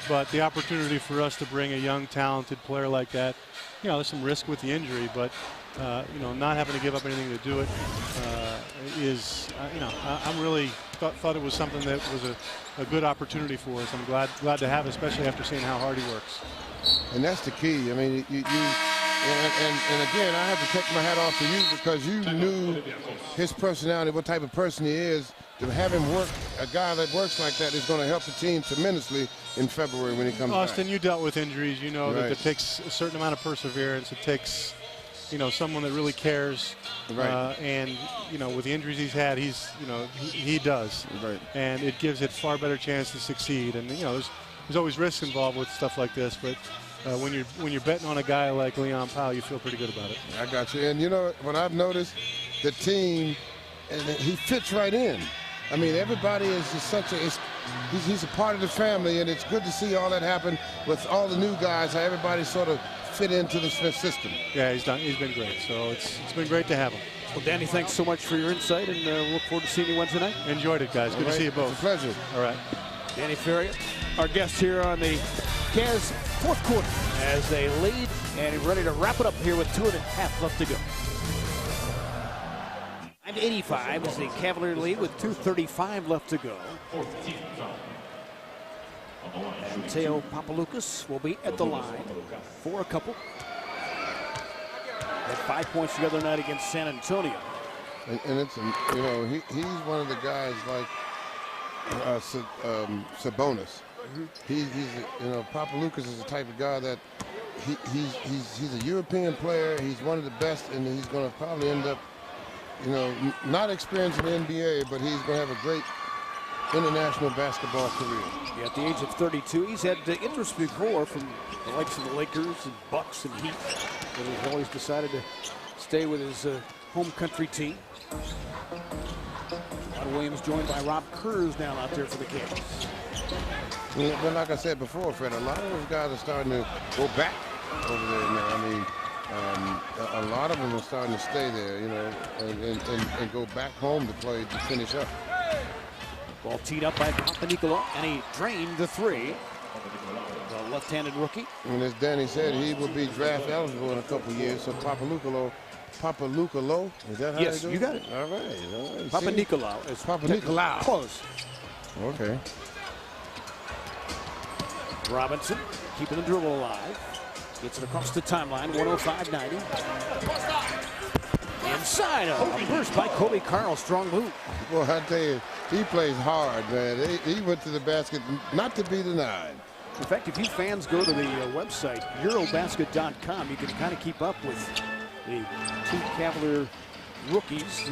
But the opportunity for us to bring a young, talented player like that, there's some risk with the injury, but not having to give up anything to do it is, I'm really thought it was something that was a good opportunity for us. I'm glad to have it, especially after seeing how hard he works. And that's the key. I mean, and again, I have to take my hat off to you because you knew his personality, what type of person he is. To have him work, a guy that works like that is going to help the team tremendously in February when he comes back. Austin, you dealt with injuries. You know that it takes a certain amount of perseverance. It takes, someone that really cares. Right. And, with the injuries he's had, he does. Right. And it gives it far better chance to succeed. And, there's always risks involved with stuff like this. But when you're betting on a guy like Leon Powell, you feel pretty good about it. I got you. And, what I've noticed, the team, and he fits right in. I mean, everybody is just he's a part of the family, and it's good to see all that happen with all the new guys, how everybody sort of fit into the Smith system. Yeah, he's been great. So it's been great to have him. Well, Danny, thanks so much for your insight, and we'll look forward to seeing you Wednesday night. Enjoyed it, guys. Good to see you both. It's a pleasure. All right. Danny Ferry, our guest here on the Cavs fourth quarter as they lead and ready to wrap it up here with 2.5 left to go. 85 is the Cavalier lead with 2:35 left to go. And Teo Papaloukas will be at the line for a couple. Had 5 points the other night against San Antonio. And it's, he's one of the guys like Sabonis. He's Papaloukas is the type of guy that he's a European player. He's one of the best, and he's going to probably end up, not experienced in the NBA, but he's going to have a great international basketball career. Yeah, at the age of 32, he's had interest before from the likes of the Lakers and Bucks and Heat, but he's always decided to stay with his home country team. Rod Williams joined by Rob Kurz now out there for the Cavs. But like I said before, Fred, a lot of those guys are starting to go back over there now. I mean, a lot of them are starting to stay there, and go back home to play to finish up. Ball teed up by Papanicolaou, and he drained the three. The left-handed rookie. And as Danny said, he will be draft eligible in a couple years. So Papanicolaou, is that how yes, you do it? You got it. All right. Papanicolaou is Papanicolaou. Close. Okay. Robinson keeping the dribble alive. Gets it across the timeline, 105-90. Inside a burst by Kobe Carl, strong move. Well, I tell you, he plays hard, man. He went to the basket not to be denied. In fact, if you fans go to the website, Eurobasket.com, you can kind of keep up with the two Cavalier rookies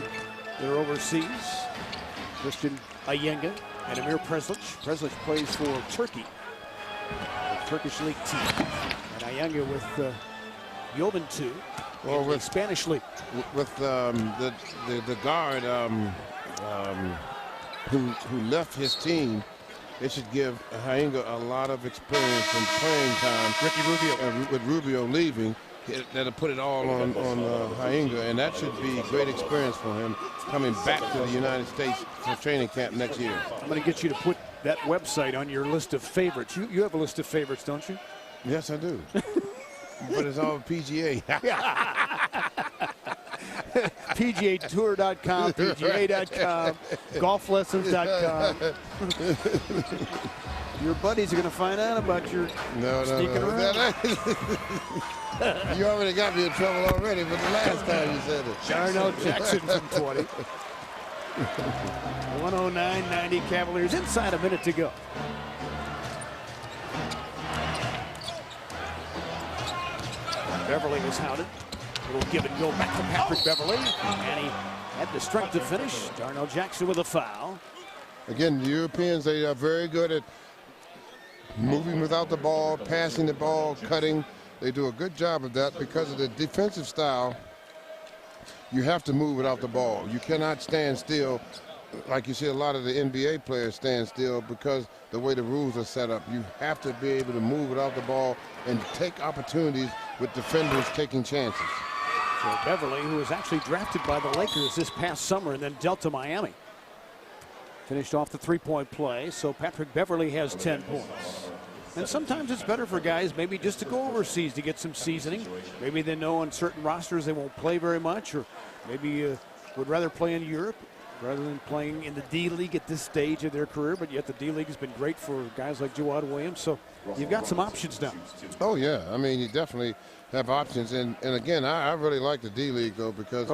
that are overseas. Christian Ayenga and Amir Preslich. Preslich plays for Turkey, the Turkish league team. And Ayenga with Juventud, or with Spanish league. With the guard who left his team it should give Hainga a lot of experience and playing time. Ricky Rubio. With Rubio leaving, that'll put it all on Hainga, and that should be a great experience for him coming back to the United States for training camp next year. I'm going to get you to put that website on your list of favorites. You have a list of favorites, don't you? Yes, I do. But it's all PGA. PGAtour.com, PGA.com, golflessons.com. Your buddies are going to find out about your sneaking around. You already got me in trouble already, but the last time you said it. Darnell Jackson from 20. 109.90 Cavaliers, inside a minute to go. Beverly was hounded. Little give and go back to Patrick Beverly. And he had the strength to finish. Darnell Jackson with a foul. Again, the Europeans, they are very good at moving without the ball, passing the ball, cutting. They do a good job of that because of the defensive style. You have to move without the ball. You cannot stand still like you see a lot of the NBA players stand still because the way the rules are set up. You have to be able to move without the ball and take opportunities with defenders taking chances. So Beverly, who was actually drafted by the Lakers this past summer and then dealt to Miami, finished off the three-point play. So Patrick Beverly has 10 points. And sometimes it's better for guys maybe just to go overseas to get some seasoning. Maybe they know on certain rosters they won't play very much, or maybe would rather play in Europe rather than playing in the D-League at this stage of their career. But yet the D-League has been great for guys like Jawad Williams. So you've got some options now. Oh, yeah. I mean, you definitely have options. And again, I really like the D-League, though, because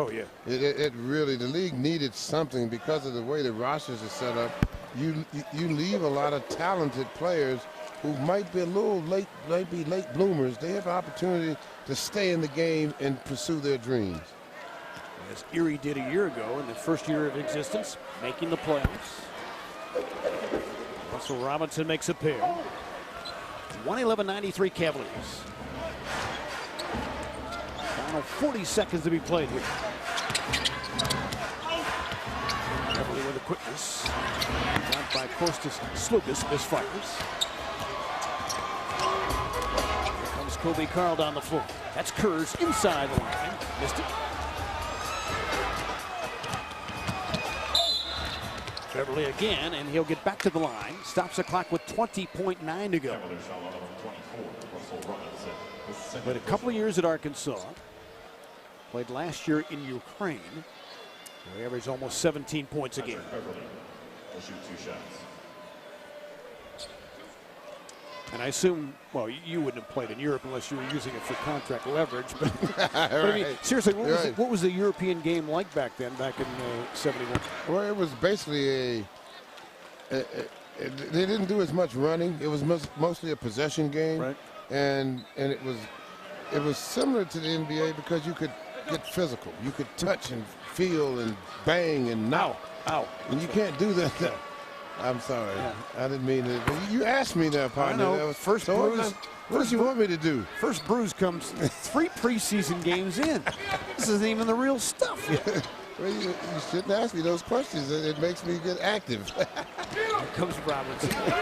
it really, the league needed something because of the way the rosters are set up. You leave a lot of talented players who might be a little late, maybe late bloomers. They have an opportunity to stay in the game and pursue their dreams. As Erie did a year ago in the first year of existence, making the playoffs. Russell Robinson makes a pair. 111.93 Cavaliers. Final 40 seconds to be played here. Beverly with the quickness. Got by Kostas Slukas, misfires. Here comes Kobe Carl down the floor. That's Kurz inside the line. Missed it. Beverly again, and he'll get back to the line. Stops the clock with 20.9 to go. Played a couple of years at Arkansas. Played last year in Ukraine. He averaged almost 17 points a game. And I assume, well, you wouldn't have played in Europe unless you were using it for contract leverage. But, I mean, seriously, what was the European game like back then, back in '71? Well, it was basically they didn't do as much running. It was mostly a possession game, right? And it was similar to the NBA because you could get physical. You could touch and feel and bang and knock. Ow. And you can't do that. I'm sorry. Yeah. I didn't mean it. You asked me that, partner. I know. That was first bruise. What do you want me to do? First bruise comes 3 preseason games in. This isn't even the real stuff yet. Well, you shouldn't ask me those questions. It makes me get active. Here comes Robinson. They're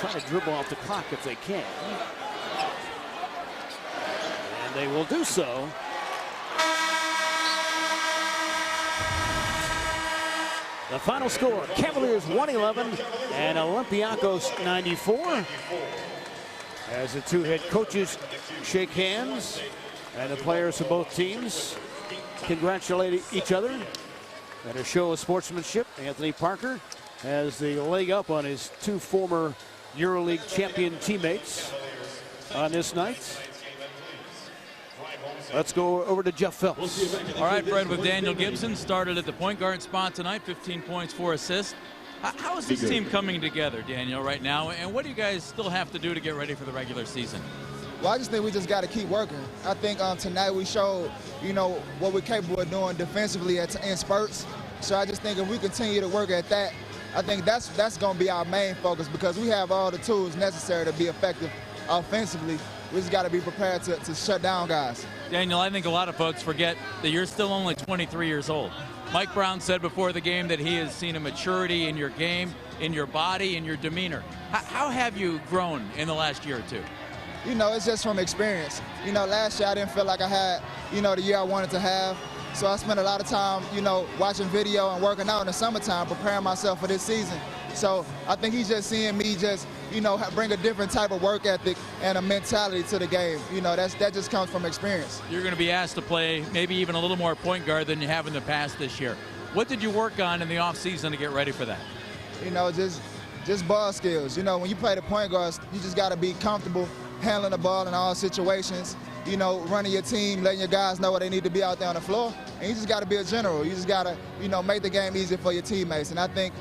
trying to dribble off the clock if they can. And they will do so. The final score, Cavaliers 111 and Olympiacos 94. As the two head coaches shake hands and the players of both teams congratulate each other. And a show of sportsmanship, Anthony Parker has the leg up on his 2 former EuroLeague champion teammates on this night. Let's go over to Jeff Phelps. All right, Fred, with Daniel Gibson, started at the point guard spot tonight, 15 points, 4 assists. How is this team coming together, Daniel, right now? And what do you guys still have to do to get ready for the regular season? Well, I just think we just got to keep working. I think tonight we showed, what we're capable of doing defensively in spurts. So I just think if we continue to work at that, I think that's going to be our main focus because we have all the tools necessary to be effective offensively. We just got to be prepared to shut down guys. Daniel, I think a lot of folks forget that you're still only 23 years old. Mike Brown said before the game that he has seen a maturity in your game, in your body, in your demeanor. How have you grown in the last year or two? You know, it's just from experience. You know, last year I didn't feel like I had, you know, the year I wanted to have. So I spent a lot of time, you know, watching video and working out in the summertime, preparing myself for this season. So I think he's just seeing me just, you know, bring a different type of work ethic and a mentality to the game. You know, that just comes from experience. You're going to be asked to play maybe even a little more point guard than you have in the past this year. What did you work on in the offseason to get ready for that? You know, just ball skills. You know, when you play the point guard, you just got to be comfortable handling the ball in all situations. You know, running your team, letting your guys know where they need to be out there on the floor. And you just got to be a general. You just got to, you know, make the game easier for your teammates. And I think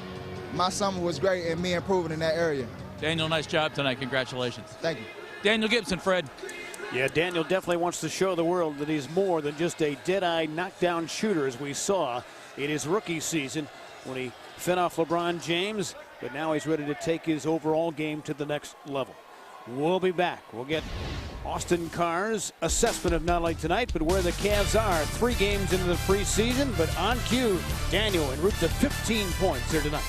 my summer was great in me improving in that area. Daniel, nice job tonight. Congratulations. Thank you. Daniel Gibson, Fred. Yeah, Daniel definitely wants to show the world that he's more than just a dead-eye knockdown shooter, as we saw in his rookie season when he fed off LeBron James. But now he's ready to take his overall game to the next level. We'll be back. We'll get Austin Carr's assessment of not only tonight, but where the Cavs are 3 games into the preseason. But on cue, Daniel en route to 15 points here tonight.